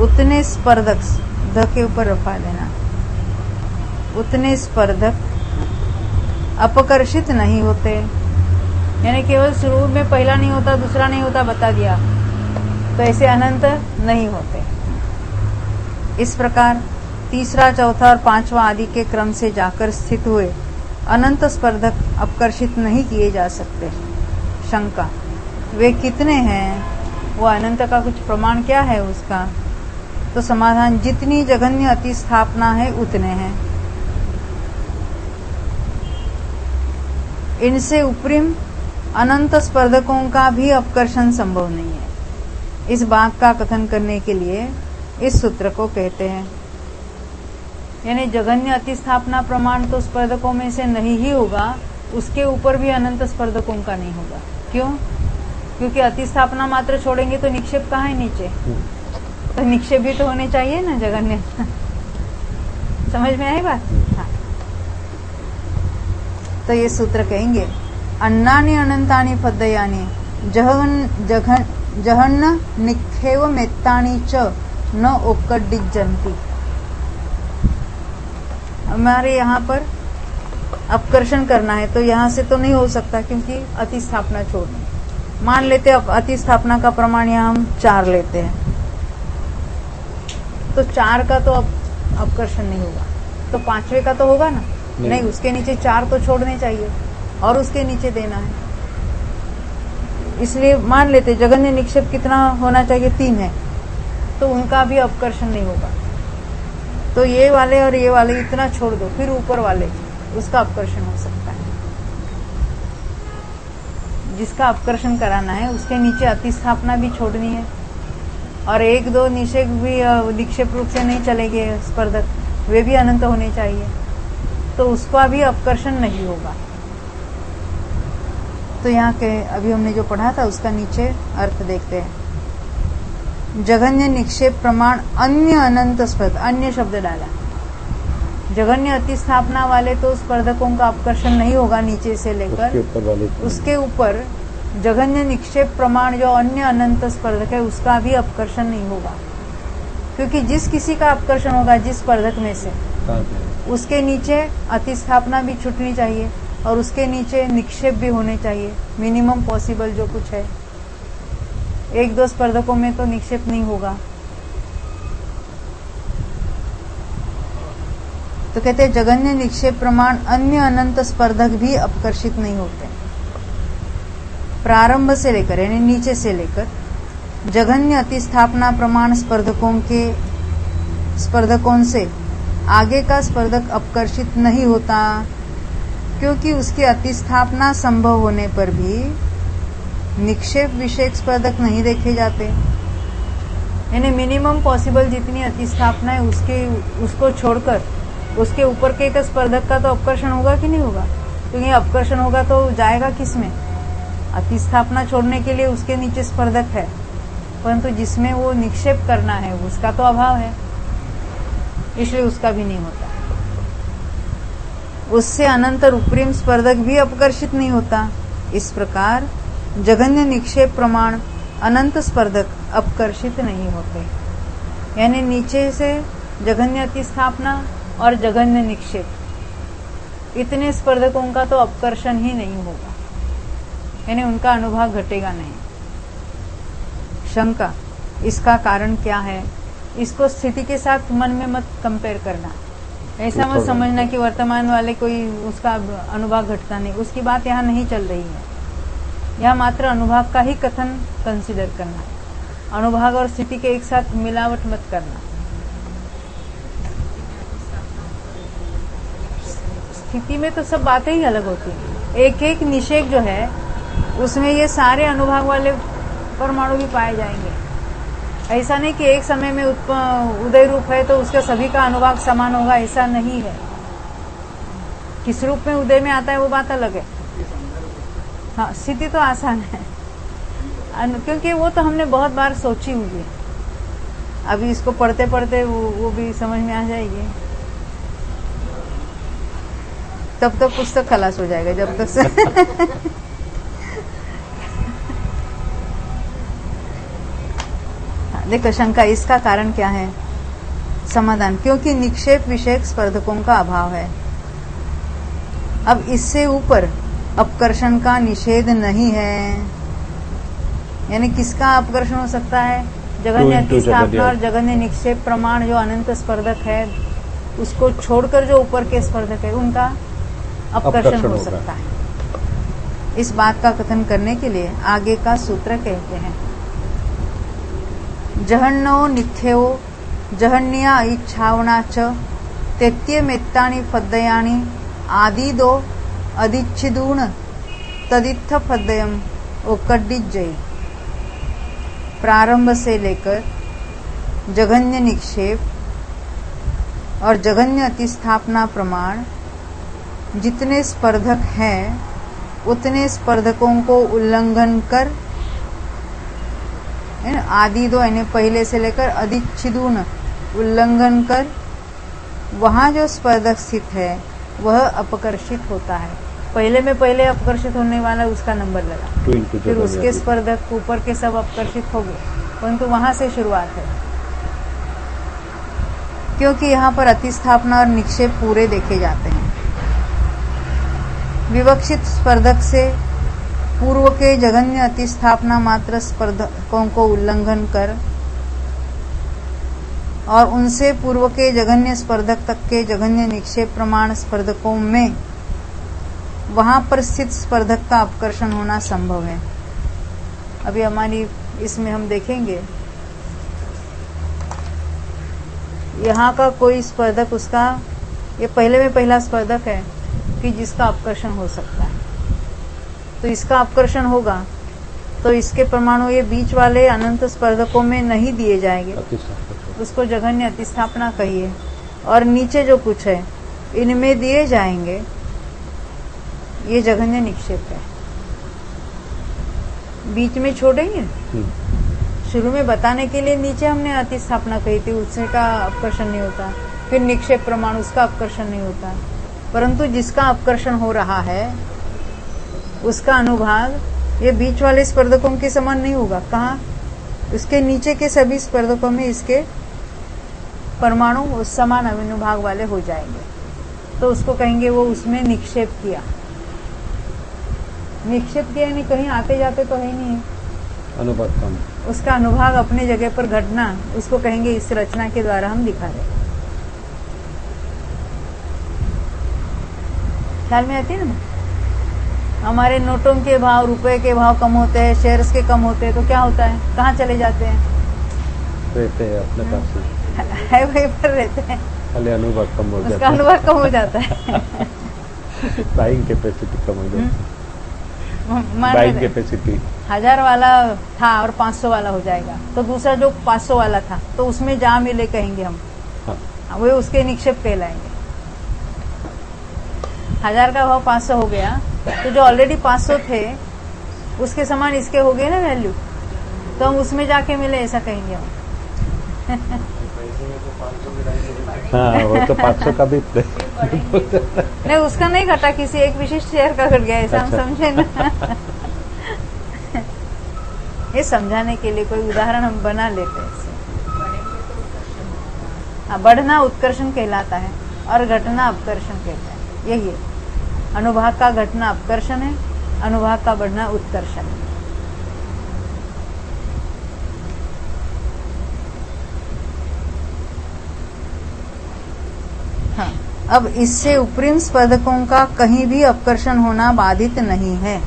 उतने स्पर्धक, ध के ऊपर रफा देना, उतने स्पर्धक अपकर्षित नहीं होते। यानी केवल शुरू में पहला नहीं होता, दूसरा नहीं होता, बता दिया, तो ऐसे अनंत नहीं होते। इस प्रकार तीसरा, चौथा और पांचवा आदि के क्रम से जाकर स्थित हुए अनंत स्पर्धक अपकर्षित नहीं किए जा सकते। शंका, वे कितने हैं? वो अनंत का कुछ प्रमाण क्या है उसका? तो समाधान, जितनी जघन्य अतिस्थापना है उतने हैं। इनसे उपरिम अनंत स्पर्धकों का भी अपकर्षण संभव नहीं है। इस बात का कथन करने के लिए इस सूत्र को कहते हैं। यानी जघन्य अतिस्थापना प्रमाण तो स्पर्धकों में से नहीं ही होगा, उसके ऊपर भी अनंत स्पर्धकों का नहीं होगा। क्यों? क्योंकि अतिस्थापना मात्र छोड़ेंगे तो निक्षेप कहाँ है नीचे, तो निक्षेप भी तो होने चाहिए ना जघन्य। समझ में आई बात? हाँ। तो ये सूत्र कहेंगे, अन्नानि अनंतानि फद्दयानि जहन्न निक्षेव मेत्तानि च न ओक्कडिज्जन्ति। हमारे यहाँ पर अपकर्षण करना है तो यहाँ से तो नहीं हो सकता क्योंकि अतिस्थापना छोड़नी। मान लेते हैं अतिस्थापना का प्रमाण यहाँ हम 4 लेते हैं, तो 4 का तो अपकर्षण नहीं होगा, तो 5वें का तो होगा ना? नहीं, उसके नीचे 4 तो छोड़ने चाहिए और उसके नीचे देना है। इसलिए मान लेते जघन्य निक्षेप कितना होना चाहिए? 3 है, तो उनका भी अपकर्षण नहीं होगा। तो ये वाले और ये वाले इतना छोड़ दो, फिर ऊपर वाले उसका अपकर्षण हो सकता है। जिसका अपकर्षण कराना है उसके नीचे अतिस्थापना भी छोड़नी है और 1-2 निक्षेप भी निक्षेप रूप से नहीं चलेंगे स्पर्धक, वे भी अनंत होने चाहिए, तो उसका भी अपकर्षण नहीं होगा। तो यहाँ के अभी हमने जो पढ़ा था उसका नीचे अर्थ देखते हैं। जघन्य निक्षेप प्रमाण अन्य अनंत स्पर्धक, अन्य शब्द डाला, जघन्य अतिस्थापना वाले तो स्पर्धकों का अपकर्षण नहीं होगा नीचे से लेकर उसके ऊपर जघन्य निक्षेप प्रमाण जो अन्य अनंत स्पर्धक है उसका भी अपकर्षण नहीं होगा, क्योंकि जिस किसी का अपकर्षण होगा जिस स्पर्धक में से, उसके नीचे अतिस्थापना भी छूटनी चाहिए और उसके नीचे निक्षेप भी होने चाहिए, मिनिमम पॉसिबल जो कुछ है। 1-2 स्पर्धकों में तो निक्षेप नहीं होगा। तो कहते हैं जघन्य निक्षेप प्रमाण अन्य अनंत स्पर्धक भी अपकर्षित नहीं होते। प्रारंभ से लेकर यानी नीचे से लेकर जघन्य अतिस्थापना प्रमाण स्पर्धकों से आगे का स्पर्धक अपकर्षित नहीं होता, क्योंकि उसकी अतिस्थापना संभव होने पर भी निक्षेप विषयक स्पर्धक नहीं देखे जाते। यानी मिनिमम पॉसिबल जितनी अतिस्थापना है उसको छोड़कर उसके ऊपर के एक स्पर्धक का तो अपकर्षण होगा कि नहीं होगा, क्योंकि अपकर्षण होगा तो जाएगा किसमें, अतिस्थापना छोड़ने के लिए उसके नीचे स्पर्धक है, परंतु जिसमें वो निक्षेप करना है उसका तो अभाव है, इसलिए उसका भी नहीं होता। उससे अनंतर उपरिम स्पर्धक भी अपकर्षित नहीं होता। इस प्रकार जघन्य निक्षेप प्रमाण अनंत स्पर्धक अपकर्षित नहीं होते। यानी नीचे से जघन्य अतिस्थापना और जघन्य निक्षेप इतने स्पर्धकों का तो अपकर्षण ही नहीं होगा, यानी उनका अनुभाग घटेगा नहीं। शंका, इसका कारण क्या है? इसको स्थिति के साथ मन में मत कंपेयर करना, ऐसा मत समझना कि वर्तमान वाले कोई उसका अनुभाग घटता नहीं, उसकी बात यहाँ नहीं चल रही है। यहाँ मात्र अनुभाग का ही कथन कंसिडर करना है, अनुभाग और स्थिति के एक साथ मिलावट मत करना। स्थिति में तो सब बातें ही अलग होती हैं, एक एक निषेक जो है उसमें ये सारे अनुभाग वाले परमाणु भी पाए जाएंगे। ऐसा नहीं कि एक समय में उदय रूप है तो उसका सभी का अनुभाग समान होगा, ऐसा नहीं है। किस रूप में उदय में आता है वो बात अलग है। हाँ, स्थिति तो आसान है, क्योंकि वो तो हमने बहुत बार सोची हुई है। अभी इसको पढ़ते पढ़ते वो भी समझ में आ जाएगी, तब तक पुस्तक खलास हो जाएगा। जब तक से देखो शंका, इसका कारण क्या है? समाधान, क्योंकि निक्षेप विषयक स्पर्धकों का अभाव है। अब इससे ऊपर अपकर्षण का निषेध नहीं है। यानी किसका अपकर्षण हो सकता है? जघन्य अतिस्थापना और जघन्य निक्षेप प्रमाण जो अनंत स्पर्धक है, उसको छोड़कर जो ऊपर के स्पर्धक है उनका अपकर्षण हो सकता है। इस बात का कथन करने के लिए आगे का सूत्र कहते हैं, जहन्नो निथ्यो जहन्या इच्छावना च त्यक्त्यमेत्तानि फद्दयानि आदि दो अधिच्छिदूण तदित्थ फद्दयम ओकड्डिजय। प्रारंभ से लेकर जघन्य निक्षेप और जघन्य अतिस्थापना प्रमाण जितने स्पर्धक हैं उतने स्पर्धकों को उल्लंघन कर, आदि दो यानी पहले से लेकर अधिच्छिदून उल्लंघन कर वहां जो स्पर्धक स्थित है वह अपकर्षित होता है। पहले में पहले अपकर्षित होने वाला उसका नंबर लगा, फिर उसके स्पर्धक ऊपर के सब अपकर्षित हो गए, परंतु वहां से शुरुआत है। क्योंकि यहाँ पर अतिस्थापना और निक्षेप पूरे देखे जाते हैं। विवक्षित स्पर्धक से पूर्व के जघन्य अतिस्थापना मात्र स्पर्धकों को उल्लंघन कर और उनसे पूर्व के जघन्य स्पर्धक तक के जघन्य निक्षेप प्रमाण स्पर्धकों में वहां पर स्थित स्पर्धक का अपकर्षण होना संभव है। अभी हमारी इसमें हम देखेंगे यहाँ का कोई स्पर्धक उसका ये पहले में पहला स्पर्धक है कि जिसका अपकर्षण हो सकता है, तो इसका अपकर्षण होगा तो इसके परमाणु ये बीच वाले अनंत स्पर्धकों में नहीं दिए जाएंगे, उसको जघन्य अतिस्थापना कहिए। और नीचे जो कुछ है इनमें दिए जाएंगे, ये जघन्य निक्षेप है। बीच में छोड़ेंगे, शुरू में बताने के लिए नीचे हमने अतिस्थापना कही थी, उससे का अपकर्षण नहीं होता। फिर निक्षेप प्रमाण, उसका अपकर्षण नहीं होता, परंतु जिसका अपकर्षण हो रहा है उसका अनुभाग ये बीच वाले स्पर्धकों के समान नहीं होगा। कहाँ? उसके नीचे के सभी स्पर्धकों में इसके परमाणु उस समान अनुभाग वाले हो जाएंगे, तो उसको कहेंगे वो उसमें निक्षेप किया। निक्षेप किया यानी कहीं आते जाते तो है नहीं, अनुभाग कम, उसका अनुभाग अपने जगह पर घटना, उसको कहेंगे इस रचना के द्वारा हम दिखा रहे। ख्याल में आती है ना। हमारे नोटों के भाव, रुपए के भाव कम होते हैं, शेयर्स के कम होते हैं, तो क्या होता है, कहाँ चले जाते हैं? रहते हैं अपने पास ही, है वहीं पर रहते हैं, खाली अनुभव कम हो उसका जाता है, अनुभव कम हो जाता है। बाइंग कैपेसिटी कम हो जाती है, मान बाइंग लेते हैं, कैपेसिटी 1000 वाला था और 500 वाला हो जाएगा, तो दूसरा जो 500 वाला था तो उसमें जा मिले कहेंगे हम, हाँ वो उसके निक्षेप कहलाएंगे। 1000 का भाव 500 हो गया, तो जो ऑलरेडी 500 थे उसके समान इसके हो गए ना वैल्यू, तो हम उसमें जाके मिले ऐसा कहेंगे हम। पैसे में तो 500 की 250 हाँ, वो तो 500 का भी नहीं, उसका नहीं घटा, किसी एक विशिष्ट शेयर का घट गया, ऐसा हम अच्छा। समझे ना। ये समझाने के लिए कोई उदाहरण हम बना लेते हैं इससे। हाँ, बढ़ना उत्कर्षण कहलाता है और घटना अपकर्षण कहता है। यही है, अनुभाग का घटना अपकर्षण है, अनुभाग का बढ़ना उत्कर्षण है। हाँ, अब इससे उपरिम स्पर्धकों का कहीं भी अपकर्षण होना बाधित नहीं है।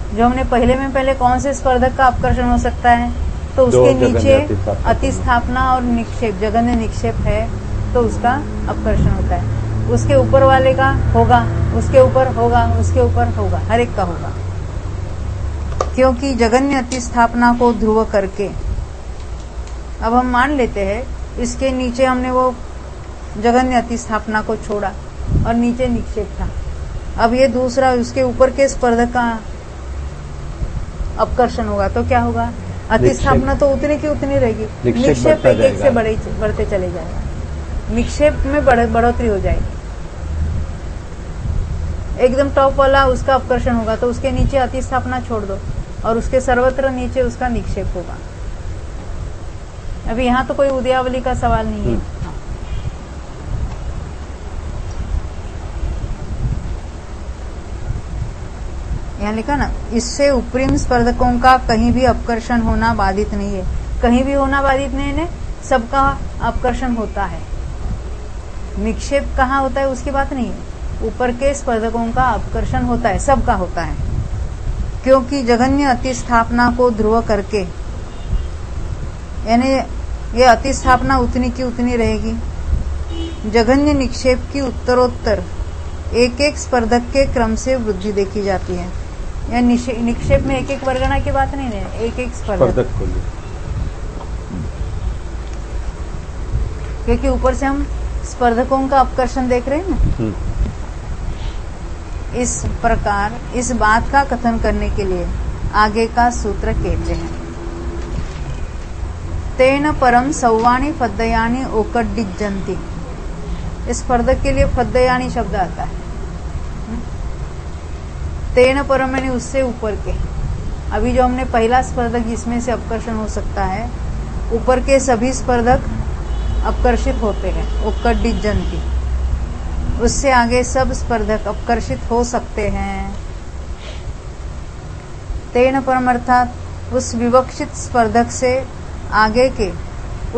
जो हमने पहले कौन से स्पर्धक का अपकर्षण हो सकता है, तो उसके जगन्य नीचे अतिस्थापना। अतिस्थापना और निक्षेप, जगन्य निक्षेप है तो उसका अपकर्षण होता है। उसके ऊपर वाले का होगा, उसके ऊपर होगा, उसके ऊपर होगा, हर एक का होगा, क्योंकि जगन्य अतिस्थापना को ध्रुव करके, अब हम मान लेते हैं इसके नीचे हमने वो जगन्य अतिस्थापना को छोड़ा और नीचे निक्षेप था। अब ये दूसरा उसके ऊपर के स्पर्धक का अपकर्षण होगा तो क्या होगा, अतिस्थापना तो उतनी की उतनी रहेगी, निक्षेप बढ़ता एक एक से जाएगा। बढ़ते चले जाएगा, निक्षेप में बढ़ोतरी हो जाएगी। एकदम टॉप वाला उसका अपकर्षण होगा तो उसके नीचे अतिस्थापना छोड़ दो और उसके सर्वत्र नीचे उसका निक्षेप होगा। अभी यहाँ तो कोई उदयावली का सवाल नहीं है। यहाँ लिखा ना, इससे उपरिम स्पर्धकों का कहीं भी अपकर्षण होना बाधित नहीं है। कहीं भी होना बाधित नहीं है, सबका अपकर्षण होता है। निक्षेप कहाँ होता है उसकी बात नहीं है, ऊपर के स्पर्धकों का अपकर्षण होता है, सबका होता है, क्योंकि जगन्य अतिस्थापना को ध्रुव करके, यानी ये अतिस्थापना उतनी की उतनी रहेगी। जगन्य निक्षेप की उत्तरोत्तर एक एक स्पर्धक के क्रम से वृद्धि देखी जाती है। या निक्षेप में एक एक वर्गणा की बात नहीं है, एक एक स्पर्धक, को लिए। क्योंकि ऊपर से हम स्पर्धकों का अपकर्षण देख रहे हैं ना। इस प्रकार इस बात का कथन करने के लिए आगे का सूत्र कहते हैं, तेन परम सौवाणी फद्दयानी ओकड्डिज्जन्ति। इस स्पर्धक के लिए फद्दयानी शब्द आता है। तेन परम यानी उससे ऊपर के। अभी जो हमने पहला स्पर्धक जिसमें से अपकर्षण हो सकता है, ऊपर के सभी स्पर्धक अपकर्षित होते हैं, ओकड्डिज्जन्ति। उससे आगे सब स्पर्धक अपकर्षित हो सकते हैं। तेन परम अर्थात उस विवक्षित स्पर्धक से आगे के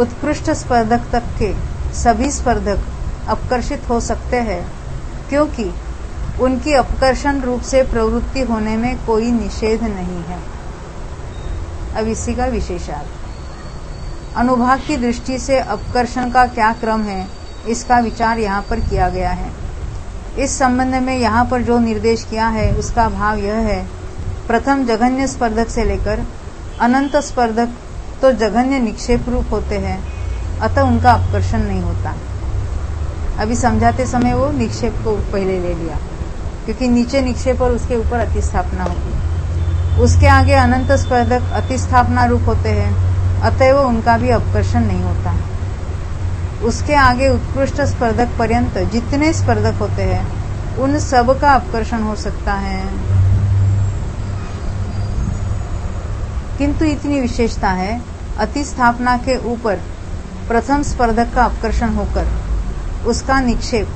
उत्कृष्ट स्पर्धक तक के सभी स्पर्धक अपकर्षित हो सकते हैं, क्योंकि उनकी अपकर्षण रूप से प्रवृत्ति होने में कोई निषेध नहीं है। अब इसी का विशेषार्थ, अनुभाग की दृष्टि से अपकर्षण का क्या क्रम है, इसका विचार यहाँ पर किया गया है। इस संबंध में यहाँ पर जो निर्देश किया है उसका भाव यह है, प्रथम जघन्य स्पर्धक से लेकर अनंत स्पर्धक तो जघन्य निक्षेप रूप होते हैं, अतः उनका अपकर्षण नहीं होता। अभी समझाते समय वो निक्षेप को पहले ले लिया, क्योंकि नीचे निक्षेप और उसके ऊपर अतिस्थापना होगी। उसके आगे अनंत स्पर्धक अतिस्थापना रूप होते हैं, अतएव उनका भी अपकर्षण नहीं होता। उसके आगे उत्कृष्ट स्पर्धक पर्यंत जितने स्पर्धक होते हैं उन सब का अपकर्षण हो सकता है, किंतु इतनी विशेषता है, अतिस्थापना के ऊपर प्रथम स्पर्धक का अपकर्षण होकर उसका निक्षेप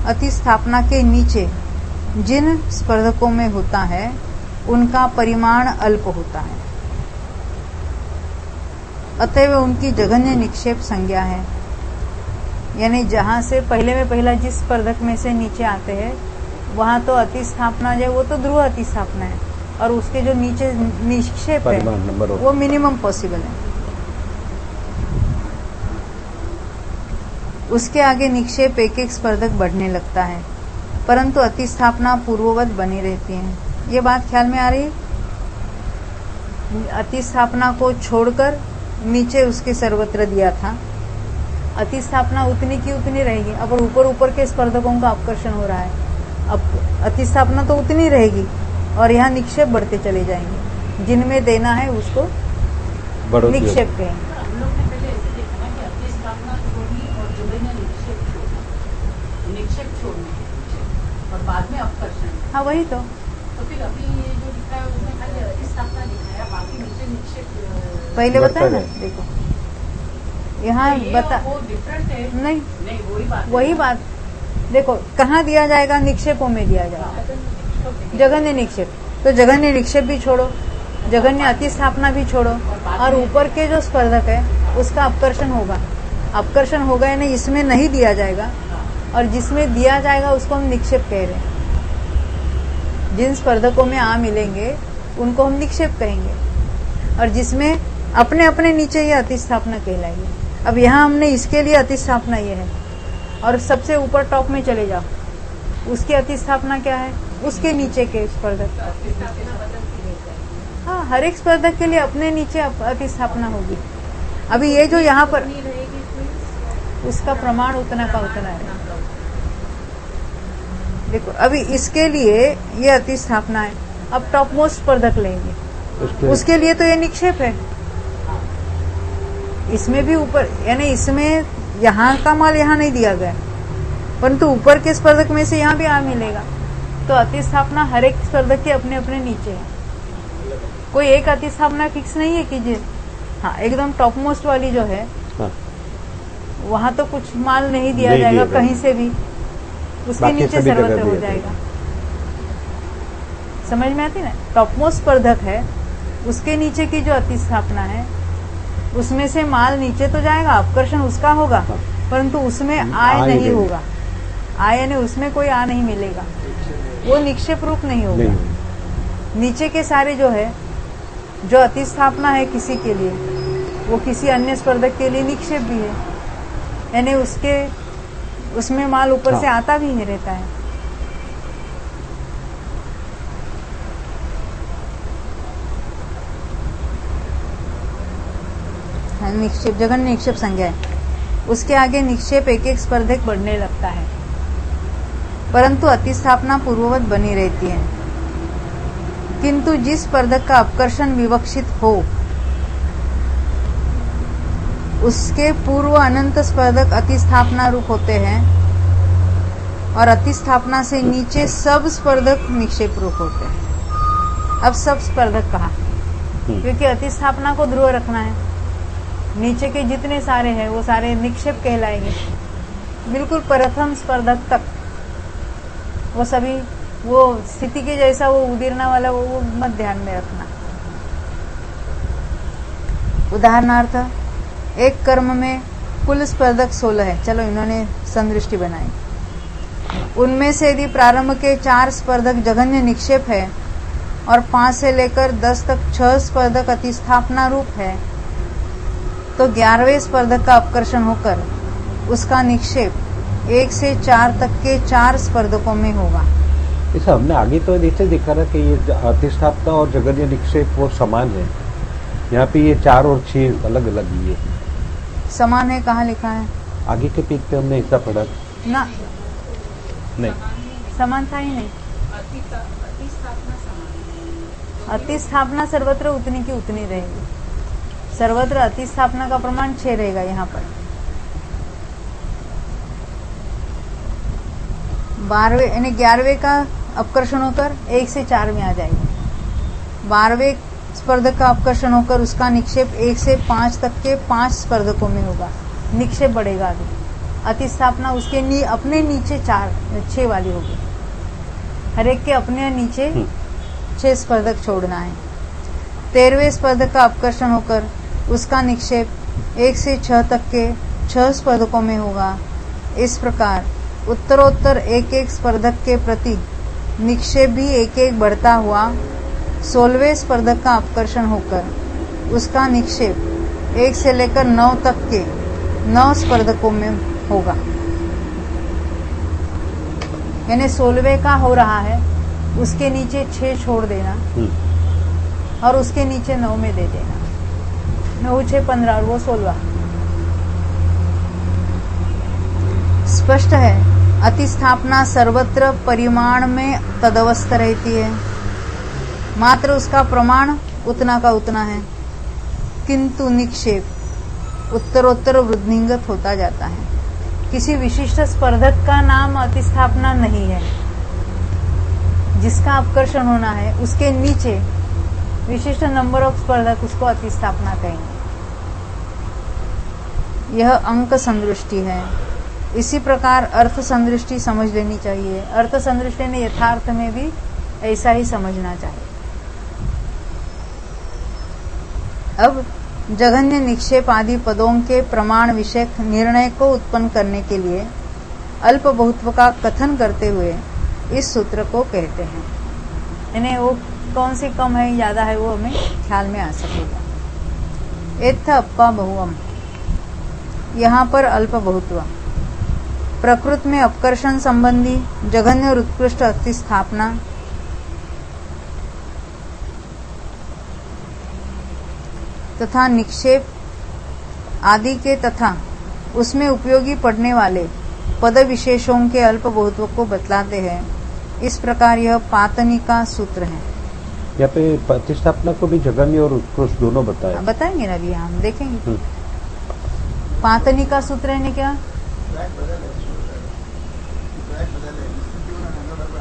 अतिस्थापना के नीचे जिन स्पर्धकों में होता है उनका परिमाण अल्प होता है, अतएव उनकी जघन्य निक्षेप संज्ञा है। यानी जहां से पहले में पहला जिस स्पर्धक में से नीचे आते हैं वहां तो अतिस्थापना जो है वो तो ध्रुव अतिस्थापना है, और उसके जो नीचे निक्षेप है परिमाण नंबर वो मिनिमम पॉसिबल है। उसके आगे निक्षेप एक एक स्पर्धक बढ़ने लगता है, परंतु अतिस्थापना पूर्ववत बनी रहती है। ये बात ख्याल में आ रही है? अतिस्थापना को छोड़कर नीचे उसके सर्वत्र दिया था, अतिस्थापना उतनी की उतनी रहेगी। अब ऊपर ऊपर के स्पर्धकों का आकर्षण हो रहा है, अब अतिस्थापना तो उतनी रहेगी और यहाँ निक्षेप बढ़ते चले जाएंगे। जिनमें देना है उसको निक्षेप कहेंगे। हम लोग ने पहले ऐसे देखा ना कि अतिस्थापना छोड़नी और जुबेना निक्षेप छोड़ने और बाद में अपकर्षण। हाँ वही तो फिर अभी ये जो लिखा है उसमें खाली अतिस्थापना दिखाया, बाकी नीचे निक्षेप पहले बताया ना। देखो यहाँ बता, वो डिफरेंट है। नहीं वही बात देखो कहाँ दिया जाएगा, निक्षेपों में दिया जाएगा। जघन्य निक्षेप, तो जघन्य निक्षेप भी छोड़ो, जघन्य अतिस्थापना भी छोड़ो, और ऊपर के जो स्पर्धक है उसका अपकर्षण होगा। अपकर्षण होगा यानी इसमें नहीं दिया जाएगा, और जिसमें दिया जाएगा उसको हम निक्षेप कह रहे हैं। जिन स्पर्धकों में आ मिलेंगे उनको हम निक्षेप कहेंगे, और जिसमें अपने अपने नीचे ये अतिस्थापना कहलाएगी। अब यहाँ हमने इसके लिए अतिस्थापना ये है, और सबसे ऊपर टॉप में चले जाओ, उसकी अतिस्थापना क्या है, उसके नीचे के स्पर्धक। हाँ, हर एक स्पर्धक के लिए अपने नीचे अतिस्थापना होगी। अभी ये जो यहाँ पर उसका प्रमाण उतना का उतना है। देखो अभी इसके लिए ये अतिस्थापना है, अब टॉप मोस्ट स्पर्धक लेंगे, उसके लिए तो ये निक्षेप है। इसमें भी ऊपर यानी इसमें यहाँ का माल यहाँ नहीं दिया गया, परंतु ऊपर के स्पर्धक में से यहाँ भी आ मिलेगा। तो अतिस्थापना हर एक स्पर्धक के अपने अपने नीचे है, कोई एक अतिस्थापना फिक्स नहीं है कि हाँ एकदम टॉप मोस्ट वाली जो है वहां तो कुछ माल नहीं दिया जाएगा कहीं से भी, उसके नीचे सर्वत्र हो जाएगा। समझ में आती ना? टॉप मोस्ट स्पर्धक है, उसके नीचे की जो अतिस्थापना है उसमें से माल नीचे तो जाएगा, अपकर्षण उसका होगा, परंतु उसमें आय नहीं होगा। आय यानी उसमें कोई आ नहीं मिलेगा, वो निक्षेप रूप नहीं होगा। नीचे के सारे जो है, जो अतिस्थापना है किसी के लिए, वो किसी अन्य स्पर्धक के लिए निक्षेप भी है, यानी उसमें माल ऊपर से आता भी नहीं रहता है। निक्षेप जघन्य निक्षेप संज्ञा है। उसके आगे निक्षेप एक एक स्पर्धक बढ़ने लगता है, परंतु अतिस्थापना पूर्ववत बनी रहती है। किंतु जिस स्पर्धक का अपकर्षण विवक्षित हो उसके पूर्व अनंत स्पर्धक अतिस्थापना रूप होते हैं, और अतिस्थापना से नीचे सब स्पर्धक निक्षेप रूप होते हैं। अब सब स्पर्धक कहा क्योंकि अतिस्थापना को ध्रुव रखना है, नीचे के जितने सारे हैं वो सारे निक्षेप कहलाएंगे। बिल्कुल प्रथम स्पर्धक तक वो सभी वो स्थिति के जैसा वो उदीरना वाला वो मत ध्यान में रखना। उदाहरणार्थ एक कर्म में कुल स्पर्धक 16 है, चलो इन्होंने संदृष्टि बनाई। उनमें से यदि प्रारंभ के 4 स्पर्धक जघन्य निक्षेप है और 5 से लेकर 10 तक 6 स्पर्धक अतिस्थापना रूप है, तो 11वें स्पर्धक का अपकर्षण होकर उसका निक्षेप 1 से 4 तक के 4 स्पर्धकों में होगा। ऐसा हमने आगे तो नीचे देखा ना कि ये अतिस्थापना और जघन्य निक्षेप वो समान है, यहाँ पे ये 4 और 6 अलग अलग ही है। समान है कहाँ लिखा है? आगे के पेज पे हमने ऐसा पढ़ा ना, नहीं, समानता ही नहीं। अतिस्थापना सर्वत्र उतनी की उतनी रहेगी, सर्वत्र अतिस्थापना का प्रमाण 6 रहेगा। यहाँ पर 12वें यानी 11वें का अपकर्षण होकर 1 से 4 में आ जाएगा। 12वें स्पर्धक का अपकर्षण होकर उसका निक्षेप 1 से 5 तक के 5 स्पर्धकों में होगा, निक्षेप बढ़ेगा आगे। अतिस्थापना उसके अपने नीचे 6 वाली होगी, हर एक के अपने नीचे 6 स्पर्धक छोड़ना है। 13वें स्पर्धक का अपकर्षण होकर उसका निक्षेप 1 से 6 तक के 6 स्पर्धकों में होगा। इस प्रकार उत्तरोत्तर एक एक स्पर्धक के प्रति निक्षेप भी एक एक बढ़ता हुआ 16वें स्पर्धक का अपकर्षण होकर उसका निक्षेप 1 से लेकर 9 तक के 9 स्पर्धकों में होगा। यानी 16वें का हो रहा है, उसके नीचे 6 छोड़ देना और उसके नीचे 9 में दे देना। 9 6 15 और वो 16। स्पष्ट है, अतिस्थापना सर्वत्र परिमाण में तदवस्थ रहती है, मात्र उसका प्रमाण उतना का उतना है, किंतु निक्षेप उत्तरोत्तर वृद्धिंगत होता जाता है। किसी विशिष्ट स्पर्धक का नाम अतिस्थापना नहीं है। जिसका अपकर्षण होना है उसके नीचे विशिष्ट नंबर ऑफ स्पर्धक, उसको अतिस्थापना कहेंगे। यह अंक संदृष्टि है। इसी प्रकार अर्थ संदृष्टि समझ लेनी चाहिए। अर्थ संदृष्टि ने यथार्थ में भी ऐसा ही समझना चाहिए। अब जघन्य निक्षेप आदि पदों के प्रमाण विषयक निर्णय को उत्पन्न करने के लिए अल्प बहुत्व का कथन करते हुए इस सूत्र को कहते हैं। यानी वो कौन सी कम है ज्यादा है वो हमें ख्याल में आ सकेगा। एथ अप्पा बहुअम, यहाँ पर अल्प बहुत्व, प्रकृति में अपकर्षण संबंधी जघन्य और उत्कृष्ट अतिस्थापना, तथा निक्षेप आदि के तथा उसमें उपयोगी पड़ने वाले पद विशेषों के अल्प बहुत्व को बतलाते हैं। इस प्रकार यह पातनिका सूत्र है। यहाँ पे प्रतिस्थापना को भी जघन्य और उत्कृष्ट दोनों बताया। बताएंगे ना, अभी हम देखेंगे। पातनिका सूत्र है क्या?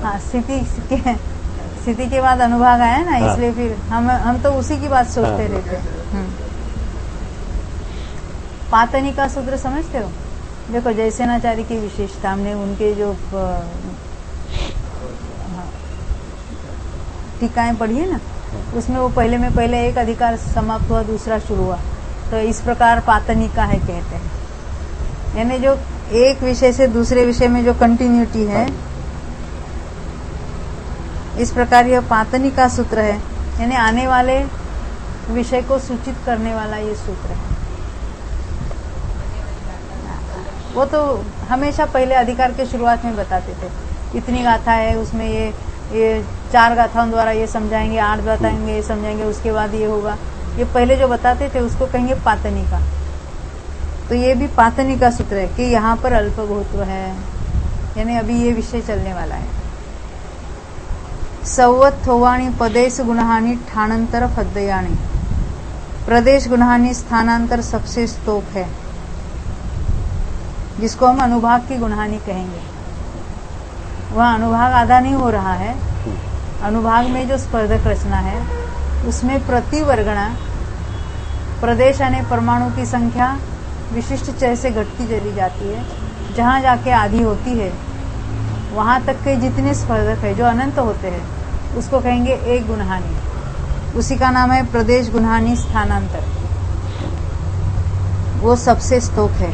हाँ, स्थिति के बाद अनुभाग आया ना, हाँ। इसलिए फिर हम तो उसी की बात सोचते रहते हैं। पातनिका सूत्र समझते हो? देखो, जयसेनाचार्य की विशेषता हमने उनके जो टीकाएं पढ़ी है ना, उसमें वो पहले एक अधिकार समाप्त हुआ, दूसरा शुरू हुआ, तो इस प्रकार पातनिका है कहते हैं। यानी जो एक विषय से दूसरे विषय में जो कंटिन्यूटी है, इस प्रकार यह पातनिका सूत्र है। यानी आने वाले विषय को सूचित करने वाला ये सूत्र है। वो तो हमेशा पहले अधिकार के शुरुआत में बताते थे, इतनी गाथा है, उसमें ये 4 गाथाओं द्वारा ये समझाएंगे, 8 बताएंगे, ये समझाएंगे, उसके बाद ये होगा। ये पहले जो बताते थे उसको कहेंगे पातनिका। तो ये भी पातनिका सूत्र है कि यहाँ पर अल्प बहुत्व है, यानी अभी ये विषय चलने वाला है। संवत थोवाणी पदेश गुणहानि ठाणंतर फद्दयाणी, प्रदेश गुणहानि स्थानांतर सबसे स्तोक है, जिसको हम अनुभाग की गुणहानि कहेंगे। वह अनुभाग आधा नहीं हो रहा है। अनुभाग में जो स्पर्धक रचना है उसमें प्रति वर्गणा प्रदेश यानी परमाणु की संख्या विशिष्ट चय से घटती चली जाती है। जहां जाके आधी होती है वहां तक के जितने स्पर्धक है जो अनंत होते हैं उसको कहेंगे एक गुणहानि। उसी का नाम है प्रदेश गुणहानि स्थानांतर। वो सबसे स्तोक है।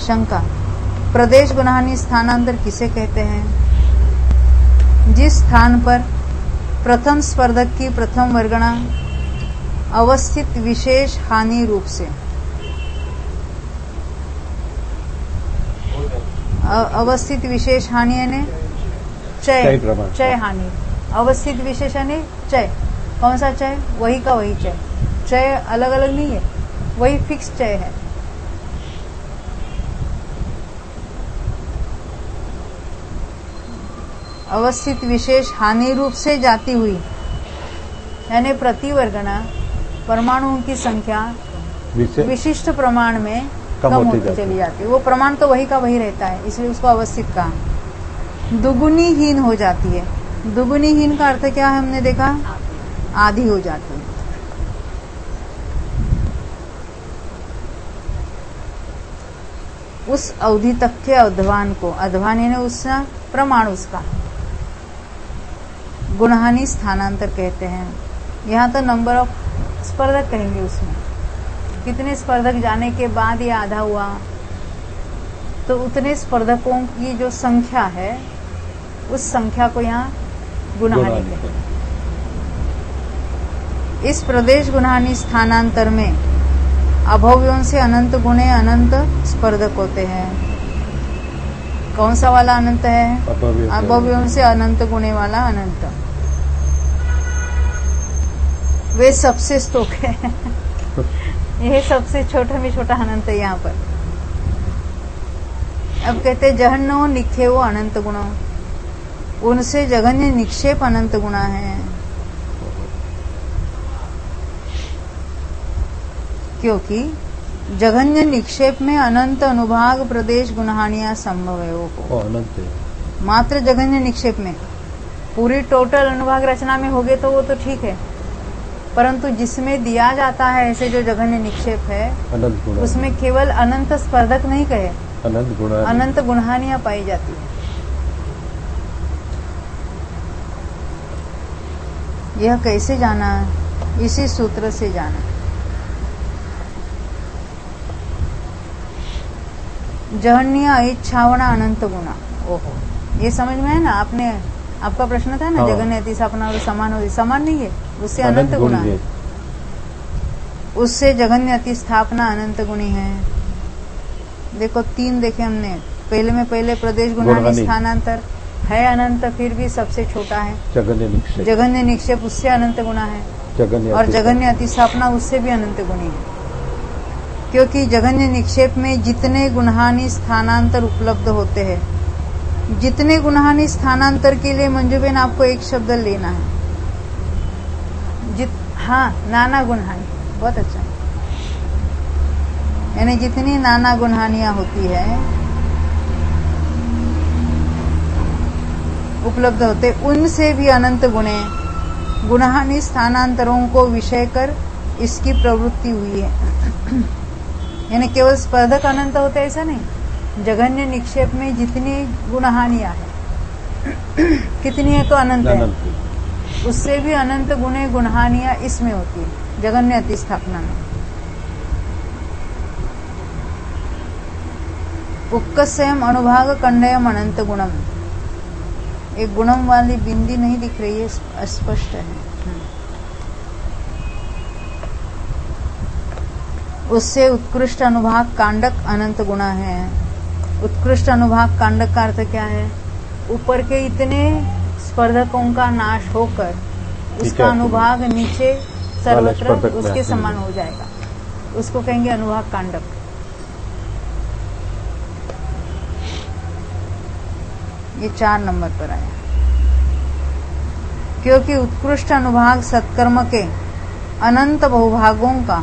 शंका, प्रदेश गुणहानि स्थानांतर किसे कहते हैं? जिस स्थान पर प्रथम स्पर्धक की प्रथम वर्गणा अवस्थित विशेष हानि रूप से, अवस्थित विशेष हानि यानी चय हानि। अवस्थित विशेष यानी चय। कौन सा चय? वही का वही चय। चय अलग अलग नहीं है, वही फिक्स चय है। अवस्थित विशेष हानि रूप से जाती हुई, यानी प्रतिवर्गणा परमाणुओं की संख्या विशिष्ट प्रमाण में कम होती चली जाती है। वो प्रमाण तो वही का वही रहता है, इसलिए उसको अवस्थित कहा। दुगुनी हीन हो जाती है। दुगुनी हीन का अर्थ क्या है? हमने देखा, आधी हो जाती है। उस अवधि तक के अध्वान को, अध्वान यानी उसका प्रमाण, उसका गुणहानि स्थानांतर कहते हैं। यहाँ तो नंबर ऑफ स्पर्धक कहेंगे। उसमें कितने स्पर्धक जाने के बाद ये आधा हुआ, तो उतने स्पर्धकों की जो संख्या है उस संख्या को यहाँ गुणाहानि गुणाहानि कहते हैं। इस प्रदेश गुणाहानि स्थानांतर में अभव्यों से अनंत गुणे अनंत स्पर्धक होते हैं। कौन सा वाला अनंत है? अभव्यों से अनंत गुणे वाला अनंत। वे सबसे स्तोक है। यह सबसे छोटा में छोटा अनंत है यहाँ पर। अब कहते जहन्नो निक्षेपो अनंत गुणों, उनसे जघन्य निक्षेप अनंत गुणा है। क्योंकि जघन्य निक्षेप में अनंत अनुभाग प्रदेश गुणहानियां संभव है। वो अनंत है मात्र जघन्य निक्षेप में, पूरी टोटल अनुभाग रचना में हो गए तो वो तो ठीक है, परंतु जिसमें दिया जाता है ऐसे जो जघन्य निक्षेप है अनंत गुण, उसमें केवल अनंत स्पर्धक नहीं कहे, अनंत गुणहानियां पाई जाती है। यह कैसे जाना? इसी सूत्र से जाना। जहन्य इच्छावना अनंत गुणा। ओहो, ये समझ में है ना? आपने आपका प्रश्न था ना, हाँ। जगन्य अति स्थापना और समान हो, समान नहीं है, उससे अनंत गुणा है। उससे जगन्य अति स्थापना अनंत गुणी है। देखो 3 देखे हमने, पहले में पहले प्रदेश गुणाहानि स्थानांतर है अनंत, फिर भी सबसे छोटा है जगन्य निक्षेप, उससे अनंत गुणा है। और जगन्य अति स्थापना उससे भी अनंत गुणी है। क्योंकि जगन्य निक्षेप में जितने गुणहानि स्थानांतर उपलब्ध होते हैं, जितने गुणहानि स्थानांतर के लिए मंजूबेन आपको एक शब्द लेना है। हाँ, नाना गुणहानि, बहुत अच्छा। यानी जितनी नाना गुणहानियां होती है, उपलब्ध होते, उनसे भी अनंत गुणे गुणहानि स्थानांतरों को विषय कर इसकी प्रवृत्ति हुई है। यानी केवल स्पर्धक अनंत होते ऐसा नहीं, जघन्य निक्षेप में जितनी गुणहानियां है, कितनी है तो अनंत है, उससे भी अनंत गुणे गुणहानियां इसमें होती है, जघन्य अति स्थापना में। उक्कस्यम अनुभाग कंडयम अनंत गुणम। एक गुणम वाली बिंदी नहीं दिख रही है, स्पष्ट है। उससे उत्कृष्ट अनुभाग कांडक अनंत गुणा है। उत्कृष्ट अनुभाग कांडक का अर्थ क्या है? ऊपर के इतने स्पर्धकों का नाश होकर उसका अनुभाग नीचे सर्वत्र उसके समान हो जाएगा, उसको कहेंगे अनुभाग कांडक। ये 4 नंबर पर आया। क्योंकि उत्कृष्ट अनुभाग सत्कर्म के अनंत बहुभागों का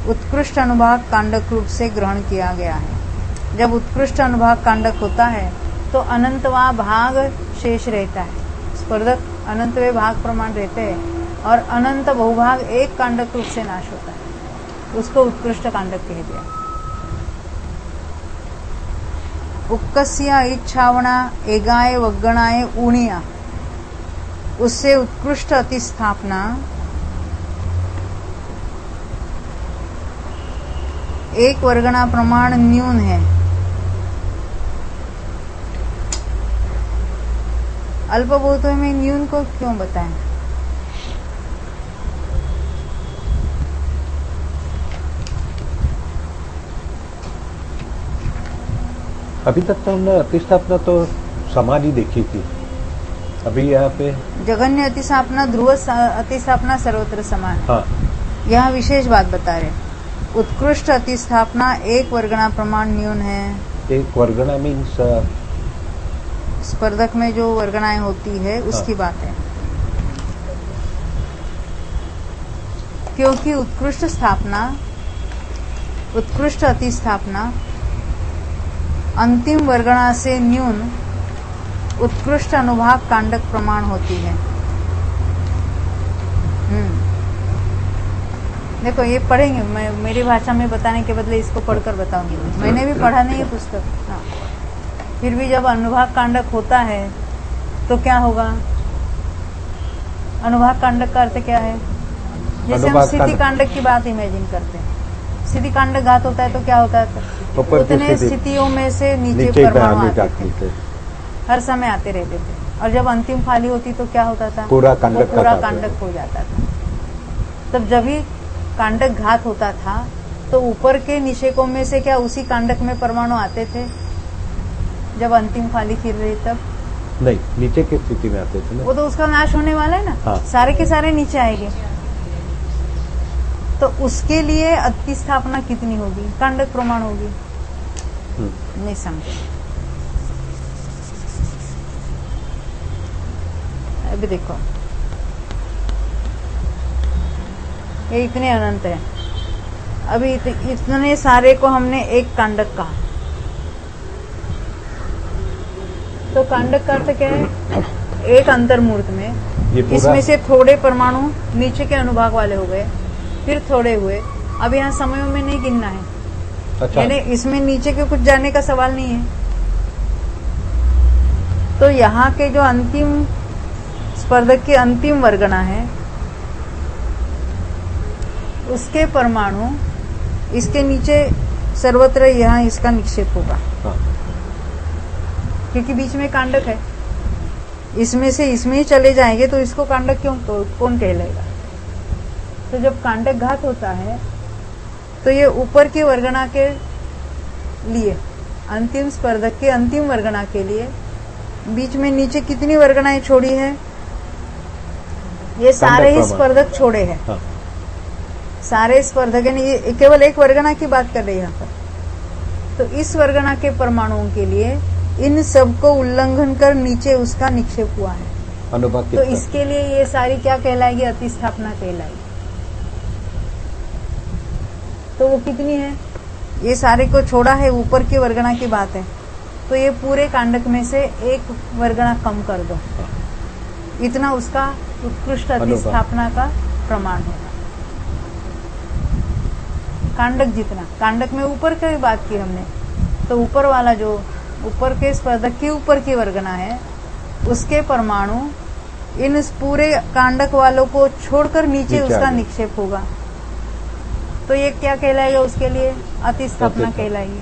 उत्कृष्ट अनुभाग कांडक रूप से ग्रहण किया गया है। जब उत्कृष्ट अनुभाग कांडक होता है तो अनंतवा भाग शेष रहता है, स्पर्धक अनंतवे भाग प्रमाण रहते हैं, और अनंत बहुभाग एक कांडक रूप से नाश होता है, उसको उत्कृष्ट कांडक कह दिया। उक्कस्या इच्छावना एगाय वग्गणाय ऊणिया। उससे उत्कृष्ट अतिस्थापना एक वर्गणा प्रमाण न्यून है। अल्पभूतों में न्यून को क्यों बताएं? अभी तक तो हमने अतिस्थापना तो समाधि देखी थी, अभी यहाँ पे जघन्य अतिस्थापना ध्रुव अतिस्थापना सर्वत्र समान। हाँ, यहाँ विशेष बात बता रहे, उत्कृष्ट अतिस्थापना एक वर्गणा प्रमाण न्यून है। एक वर्गणा मीन्स स्पर्धक में जो वर्गणाएं होती है उसकी बात है। क्योंकि उत्कृष्ट स्थापना, उत्कृष्ट अतिस्थापना अंतिम वर्गणा से न्यून उत्कृष्ट अनुभाग कांडक प्रमाण होती है। देखो ये पढ़ेंगे, मैं मेरी भाषा में बताने के बदले इसको पढ़कर बताऊंगी। मैंने भी पढ़ा नहीं है पुस्तक। हाँ, फिर भी जब अनुभाग कांडक होता है तो क्या होगा? अनुभाग कांडक का अर्थ क्या है? जैसे हम स्थिति कांडक की बात इमेजिन करते हैं, स्थिति कांडक घात होता है तो क्या होता है? उतने स्थितियों में से नीचे परमाणु आते थे। हर समय आते रहते थे, और जब अंतिम फाली होती तो क्या होता था, पूरा कांडक वो पूरा घात कांडक हो जाता था। तब जब भी कांडक घात होता था तो ऊपर के निषेकों में से क्या उसी कांडक में परमाणु आते थे जब अंतिम फाली फिर रही तब? नहीं, नीचे की स्थिति में आते थे ना। वो तो उसका नाश होने वाला है ना। हाँ। सारे के सारे नीचे आएंगे, तो उसके लिए अति स्थापना कितनी होगी, कांडक प्रमाण होगी? नहीं समझे। अभी देखो, ये इतने अनंत है। अभी इतने सारे को हमने एक कांडक कहा, तो कांडक का अर्थ क्या है? एक अंतर्मूर्त में ये पूरा इसमें से थोड़े परमाणु नीचे के अनुभाग वाले हो गए, फिर थोड़े हुए। अब यहाँ समयों में नहीं गिनना है, अच्छा, यानी इसमें नीचे के कुछ जाने का सवाल नहीं है। तो यहाँ के जो अंतिम स्पर्धक की अंतिम वर्गना है, उसके परमाणु इसके नीचे सर्वत्र यहाँ इसका निक्षेप होगा। हाँ, क्योंकि बीच में कांडक है, इसमें से इसमें ही चले जाएंगे तो इसको कांडक कौन कहलाएगा? तो जब कांडक घात होता है तो ये ऊपर की वर्गना के लिए, अंतिम स्पर्धक के अंतिम वर्गना के लिए बीच में नीचे कितनी वर्गनाएं छोड़ी है? ये सारे ही स्पर्धक छोड़े हैं। हाँ। सारे स्पर्धक, यानी ये केवल एक वर्गना की बात कर रहे हैं यहाँ पर। तो इस वर्गना के परमाणुओं के लिए इन सबको उल्लंघन कर नीचे उसका निक्षेप हुआ है। अनुभाग तो इसके लिए ये सारी क्या कहलाएगी? अतिस्थापना कहलाएगी। तो वो कितनी है? ये सारे को छोड़ा है, ऊपर की वर्गना की बात है, तो ये पूरे कांडक में से एक वर्गना कम कर दो, इतना उसका उत्कृष्ट अतिस्थापना का प्रमाण होगा। कांडक जितना, कांडक में ऊपर की बात की हमने, तो ऊपर वाला जो ऊपर के स्पर्धक की ऊपर की वर्गना है, उसके परमाणु इन पूरे कांडक वालों को छोड़कर नीचे उसका निक्षेप होगा। तो ये क्या कहलाएगा? उसके लिए अतिस्थापना कहलाएगी।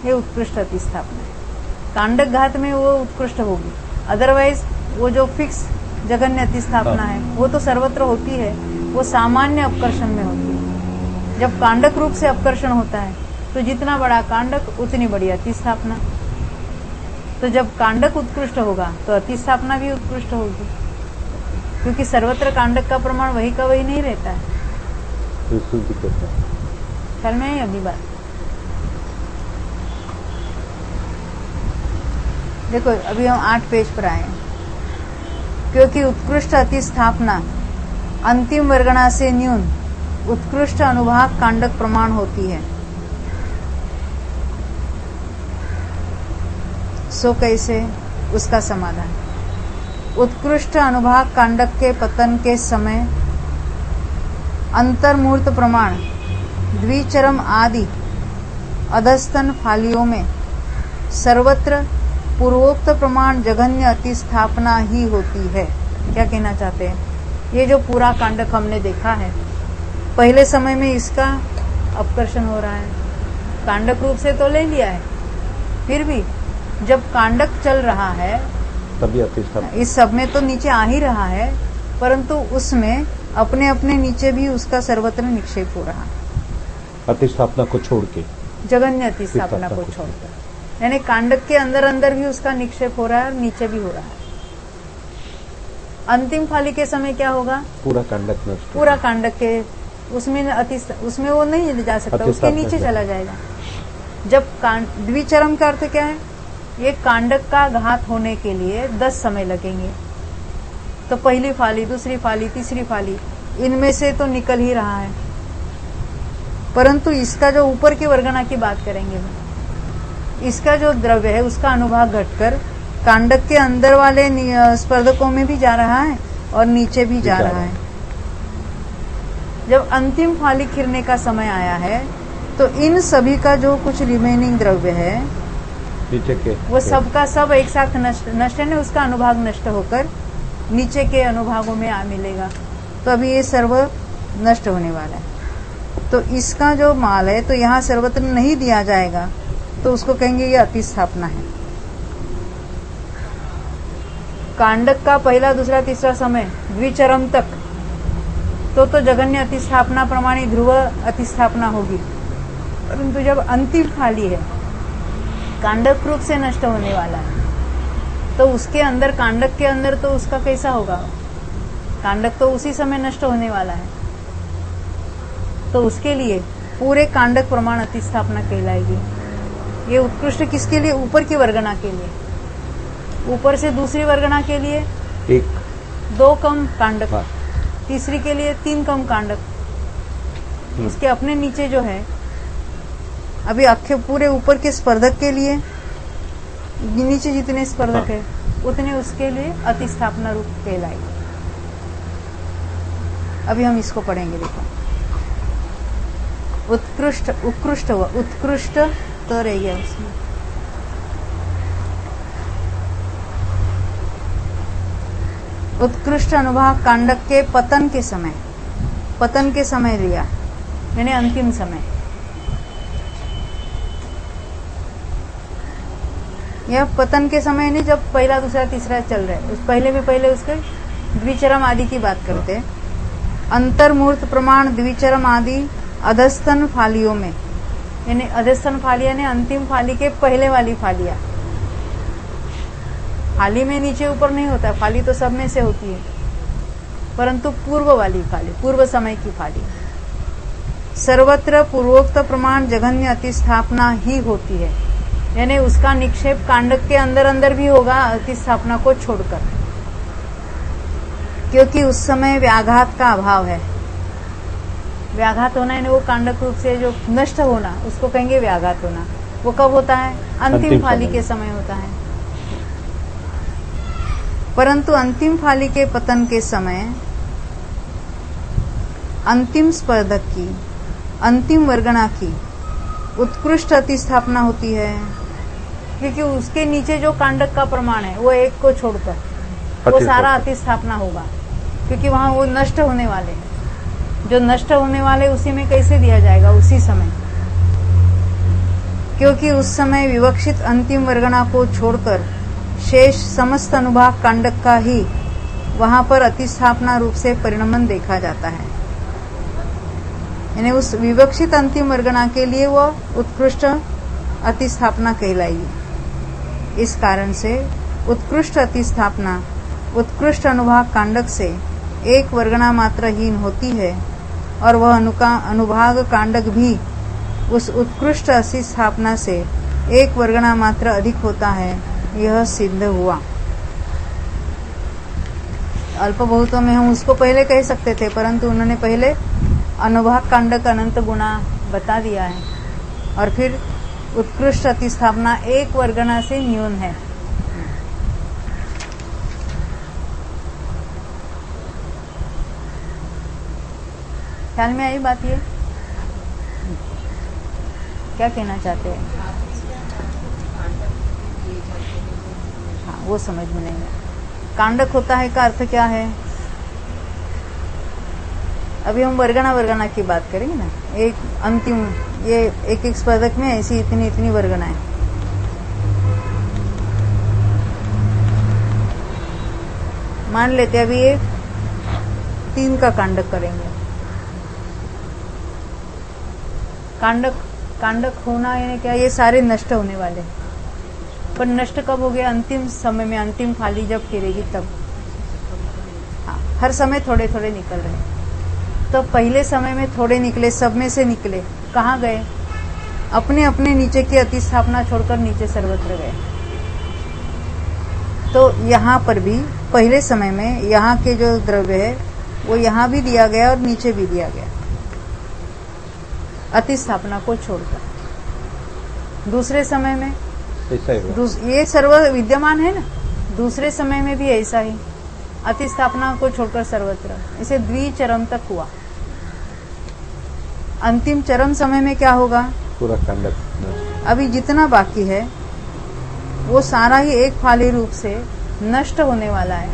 ये उत्कृष्ट अतिस्थापना है। कांडक घात में वो उत्कृष्ट होगी, अदरवाइज वो जो फिक्स जघन्य अतिस्थापना है वो तो सर्वत्र होती है, वो सामान्य अपकर्षण में होती है। जब कांडक रूप से अपकर्षण होता है तो जितना बड़ा कांडक उतनी बड़ी अतिस्थापना। तो जब कांडक उत्कृष्ट होगा तो अतिस्थापना भी उत्कृष्ट होगी, क्योंकि सर्वत्र कांडक का प्रमाण वही का वही नहीं रहता है। कल में अगली बात देखो, अभी हम 8 पेज पर आए। क्योंकि उत्कृष्ट अतिस्थापना अंतिम वर्गना से न्यून उत्कृष्ट अनुभाग कांडक प्रमाण होती है। सो कैसे? उसका समाधान, उत्कृष्ट अनुभाग कांडक के पतन के समय अंतर्मूर्त प्रमाण द्विचरम आदि अधस्तन फालियों में सर्वत्र पूर्वोक्त प्रमाण जघन्य अतिस्थापना ही होती है। क्या कहना चाहते हैं? ये जो पूरा कांडक हमने देखा है, पहले समय में इसका अपकर्षण हो रहा है, कांडक रूप से तो ले लिया है, फिर भी जब कांडक चल रहा है तभी अतिस्थापना, इस सब में तो नीचे आ ही रहा है, परंतु उसमें अपने अपने नीचे भी उसका सर्वत्र निक्षेप हो रहा है, अतिस्थापना को छोड़ के, जघन्य अतिस्थापना को छोड़कर। यानी कांडक के अंदर अंदर भी उसका निक्षेप हो रहा है और नीचे भी हो रहा है। अंतिम फाली के समय क्या होगा? पूरा कांडक नष्ट, पूरा कांडक के उसमें वो नहीं जा सकता, उसके नीचे चला जाएगा। जब द्विचरम का अर्थ क्या है? ये कांडक का घात होने के लिए 10 समय लगेंगे। तो पहली फाली, दूसरी फाली, तीसरी फाली, इनमें से तो निकल ही रहा है, परंतु इसका जो ऊपर की वर्गना की बात करेंगे, इसका जो द्रव्य है उसका अनुभाग घटकर कांडक के अंदर वाले स्पर्धकों में भी जा रहा है और नीचे भी जा रहा है। जब अंतिम फाली खिरने का समय आया है तो इन सभी का जो कुछ रिमेनिंग द्रव्य है नीचे के, वो सब का सब एक साथ नष्ट है, उसका अनुभाग नष्ट होकर नीचे के अनुभागों में आ मिलेगा। तो अभी ये सर्व नष्ट होने वाला है। तो इसका जो माल है तो यहाँ सर्वत्र नहीं दिया जाएगा, तो उसको कहेंगे ये अतिस्थापना है। कांडक का पहला दूसरा तीसरा समय द्विचरम तक तो जगन्य अतिस्थापना प्रमाणे ध्रुव अतिस्थापना होगी, परंतु जब अंतिम फाली है, कांडक रूप से नष्ट होने वाला है, तो उसके अंदर, कांडक के अंदर तो उसका कैसा होगा? कांडक तो उसी समय नष्ट होने वाला है, तो उसके लिए पूरे कांडक प्रमाण अतिस्थापना कहलाएगी। ये उत्कृष्ट किसके लिए? ऊपर की वर्गना के लिए। ऊपर से दूसरी वर्गना के लिए 2 कम कांडक, तीसरी के लिए 3 कम कांडक। उसके अपने नीचे जो है, अभी अक्षय पूरे ऊपर के स्पर्धक के लिए नीचे जितने स्पर्धक है उतने उसके लिए अतिस्थापना रूप कहलाएगी। अभी हम इसको पढ़ेंगे। देखो, उत्कृष्ट, उत्कृष्ट हुआ, उत्कृष्ट तो रह गया उसमें। उत्कृष्ट अनुभाग कांडक के पतन के समय लिया, यानी अंतिम समय। यह पतन के समय नहीं, जब पहला दूसरा तीसरा चल रहा है, उस पहले उसके द्विचरम आदि की बात करते हैं। अंतर्मूर्त प्रमाण द्विचरम आदि अधस्तन फालियों में, यानी अधस्तन फाली यानी अंतिम फाली के पहले वाली फालियां। फाली में नीचे ऊपर नहीं होता, फाली तो सब में से होती है, परंतु पूर्व वाली फाली, पूर्व समय की फाली, सर्वत्र पूर्वोक्त प्रमाण जघन्य अतिस्थापना ही होती है, यानी उसका निक्षेप कांडक के अंदर भी होगा अतिस्थापना को छोड़कर, क्योंकि उस समय व्याघात का अभाव है। व्याघात होना यानी वो कांडक रूप से जो नष्ट होना, उसको कहेंगे व्याघात होना। वो कब होता है? अंतिम फाली के समय होता है। परंतु अंतिम फाली के पतन के समय अंतिम स्पर्धक की, अंतिम वर्गना की उत्कृष्ट अतिस्थापना होती है, क्योंकि उसके नीचे जो कांडक का प्रमाण है वो एक को छोड़कर वो सारा अतिस्थापना होगा, क्योंकि वहां वो नष्ट होने वाले हैं। जो नष्ट होने वाले उसी में कैसे दिया जाएगा? उसी समय, क्योंकि उस समय विवक्षित अंतिम वर्गना को छोड़कर शेष समस्त अनुभाग कांडक का ही वहां पर अतिस्थापना रूप से परिणमन देखा जाता है। यानी उस विवक्षित अंतिम वर्गना के लिए वह उत्कृष्ट अतिस्थापना कहलाएगी। इस कारण से उत्कृष्ट अतिस्थापना उत्कृष्ट अनुभाग कांडक से एक वर्गना मात्र हीन होती है, और वह अनुभाग कांडक भी उस उत्कृष्ट अतिस्थापना से एक वर्गना मात्र अधिक होता है, यह सिद्ध हुआ। अल्प बहुतों में हम उसको पहले कह सकते थे, परंतु उन्होंने पहले अनुभाग कांडक अनंत गुणा बता दिया है, और फिर उत्कृष्ट अतिस्थापना एक वर्गना से न्यून है। ख्याल में आई बात? ये क्या कहना चाहते हैं? हाँ, वो समझ में नहीं है। कांडक होता है का अर्थ क्या है? अभी हम वर्गना की बात करेंगे ना। एक अंतिम, ये एक एक स्पर्धक में ऐसी इतनी वर्गना है। मान लेते अभी ये 3 का कांडक करेंगे। कांडक होना यानी क्या? ये सारे नष्ट होने वाले, पर नष्ट कब हो गया? अंतिम समय में, अंतिम फाली जब फिरेगी तब। हाँ, हर समय थोड़े थोड़े निकल रहे। तो पहले समय में थोड़े निकले, सब में से निकले, कहाँ गए? अपने अपने नीचे की अतिस्थापना छोड़कर नीचे सर्वत्र गए। तो यहाँ पर भी पहले समय में यहाँ के जो द्रव्य है वो यहाँ भी दिया गया और नीचे भी दिया गया, अतिस्थापना को छोड़कर। दूसरे समय में ये सर्व विद्यमान है ना, दूसरे समय में भी ऐसा ही, अतिस्थापना को छोड़कर सर्वत्र। इसे द्विचरम तक हुआ। अंतिम चरम समय में क्या होगा? पूरा कांडक अभी जितना बाकी है वो सारा ही एक फाली रूप से नष्ट होने वाला है,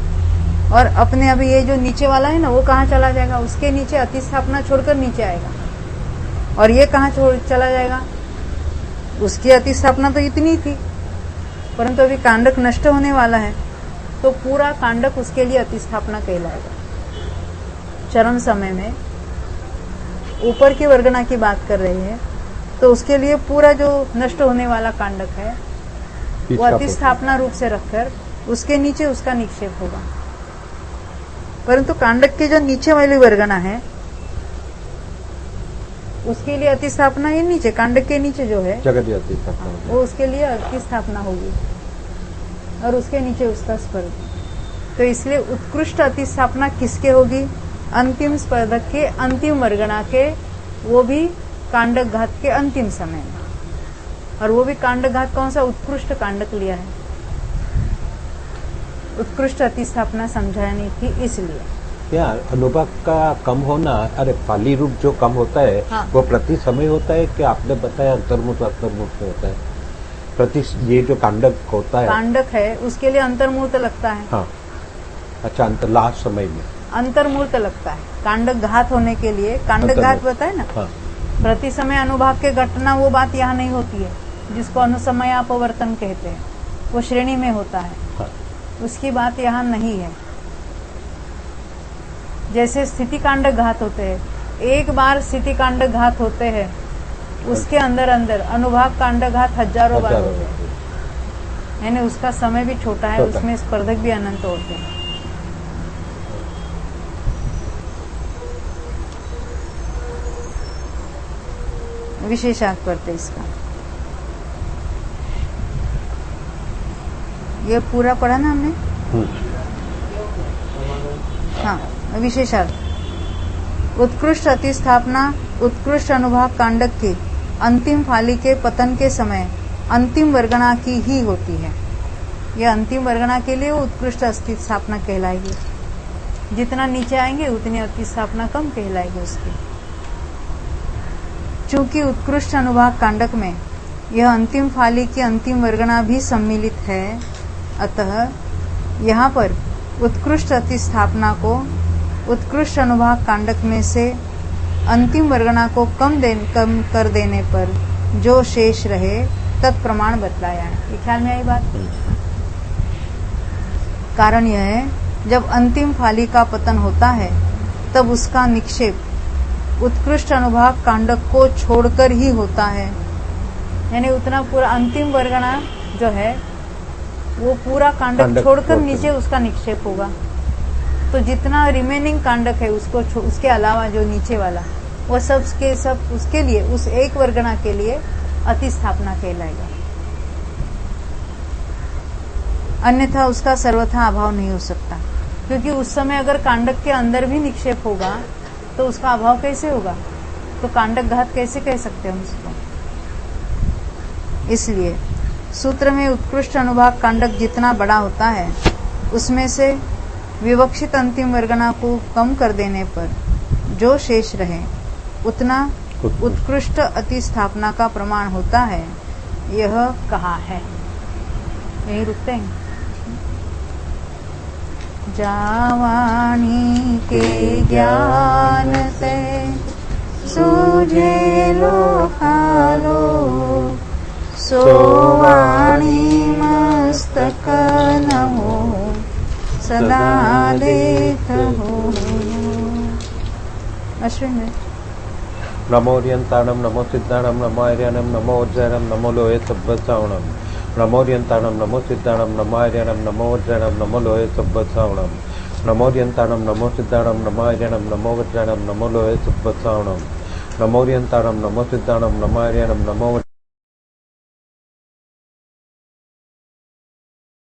और अपने अभी ये जो नीचे वाला है ना, वो कहाँ चला जाएगा? उसके नीचे अतिस्थापना छोड़कर नीचे आएगा। और ये कहाँ चला जाएगा? उसकी अतिस्थापना तो इतनी थी, परंतु अभी कांडक नष्ट होने वाला है, तो पूरा कांडक उसके लिए अतिस्थापना कहलाएगा। चरम समय में ऊपर की वर्गना की बात कर रहे हैं तो उसके लिए पूरा जो नष्ट होने वाला कांडक है वो अतिस्थापना रूप से रखकर उसके नीचे उसका निक्षेप होगा। परंतु कांडक के जो नीचे वाली वर्गना है उसके लिए अतिस्थापना ही नीचे, कांडक के नीचे जो है जगत अतिस्थापना, वो उसके लिए अतिस्थापना होगी और उसके नीचे उसका स्पर्ध। तो इसलिए उत्कृष्ट अतिस्थापना किसके होगी? अंतिम स्पर्धक के, अंतिम वर्गना के, वो भी कांडक घात के अंतिम समय में। और वो भी कांडक घात कौन सा? उत्कृष्ट कांडक लिया है, उत्कृष्ट अतिस्थापना समझानी थी इसलिए। क्या अनुभाग का कम होना, अरे फाली रूप जो कम होता है हाँ। वो प्रति समय होता है कि आपने बताया अंतर्मुख में होता है? प्रति ये जो कांडक होता है, कांडक है उसके लिए अंतर्मूर्त लगता है। हाँ अच्छा, लास्ट समय में अंतर्मूर्त लगता है। कांडक घात होने के लिए कांडक घात बताए ना, हाँ। प्रति समय अनुभाग के घटना, वो बात यहाँ नहीं होती है जिसको अनुसमयापवर्तन कहते हैं, वो श्रेणी में होता है। हाँ। उसकी बात यहाँ नहीं है। जैसे स्थिति कांडक घात होते हैं, एक बार स्थिति कांडक घात होते हैं उसके अंदर अंदर अनुभाग कांडक घात हजारों बार होते हैं, यानी उसका समय भी छोटा है, उसमें स्पर्धक भी अनंत होते हैं। विशेषार्थ पढ़ते इसका, ये पूरा पढ़ा ना हमने। हाँ, विशेषार्थ। उत्कृष्ट अतिस्थापना उत्कृष्ट अनुभाग कांडक के अंतिम फाली के पतन के समय अंतिम वर्गना की ही होती है। यह अंतिम वर्गना के लिए उत्कृष्ट अतिस्थापना कहलाएगी। जितना नीचे आएंगे उतनी अतिस्थापना कम कहलाएगी उसकी। चूंकि उत्कृष्ट अनुभाग कांडक में यह अंतिम फाली की अंतिम वर्गना भी सम्मिलित है, अतः यहाँ पर उत्कृष्ट अतिस्थापना को उत्कृष्ट अनुभाग कांडक में से अंतिम वर्गना को कम कर देने पर जो शेष रहे तत्प्रमाण बतलाया है। ये ख्याल में आई बात? कारण यह है, जब अंतिम फाली का पतन होता है तब उसका निक्षेप उत्कृष्ट अनुभाग कांडक को छोड़कर ही होता है। यानी उतना पूरा अंतिम वर्गना जो है वो पूरा कांडक छोड़कर नीचे उसका निक्षेप होगा। तो जितना रिमेनिंग कांडक है उसको उसके अलावा जो नीचे वाला, वो सब के सब उसके लिए, उस एक वर्गना के लिए अतिस्थापना कहलाएगा। अन्यथा उसका सर्वथा अभाव नहीं हो सकता, क्योंकि उस समय अगर कांडक के अंदर भी निक्षेप होगा तो उसका अभाव कैसे होगा? तो कांडक घात कैसे कह सकते हैं हम उसको? इसलिए सूत्र में उत्कृष्ट अनुभाग कांडक जितना बड़ा होता है उसमें से विवक्षित अंतिम वर्गना को कम कर देने पर जो शेष रहे उतना उत्कृष्ट अतिस्थापना का प्रमाण होता है, यह कहा है। यही रुकते हैं। जावाणी के ज्ञान से सूझे लोकालो, सोवाणी मस्तक नमो सदा लेख हो। अश्विन नमो ओरियंताणम नमो सिद्धाणम नमो आर्याणम नमो वज्रायणम नमो लोहे सब्बसावणम। नमो ओरियंताणम नमो सिद्धाणम नमो आर्याणम नमो वज्रायणम नमो लोहे सब्बसावणम। नमो ओरियंताणम नमो सिद्धाणम नमो आर्याणम नमो वज्रायणम नमो लोहे सब्बसावणम। नमो ओरियंताणम नमो सिद्धाणम नमो आर्याणम नमो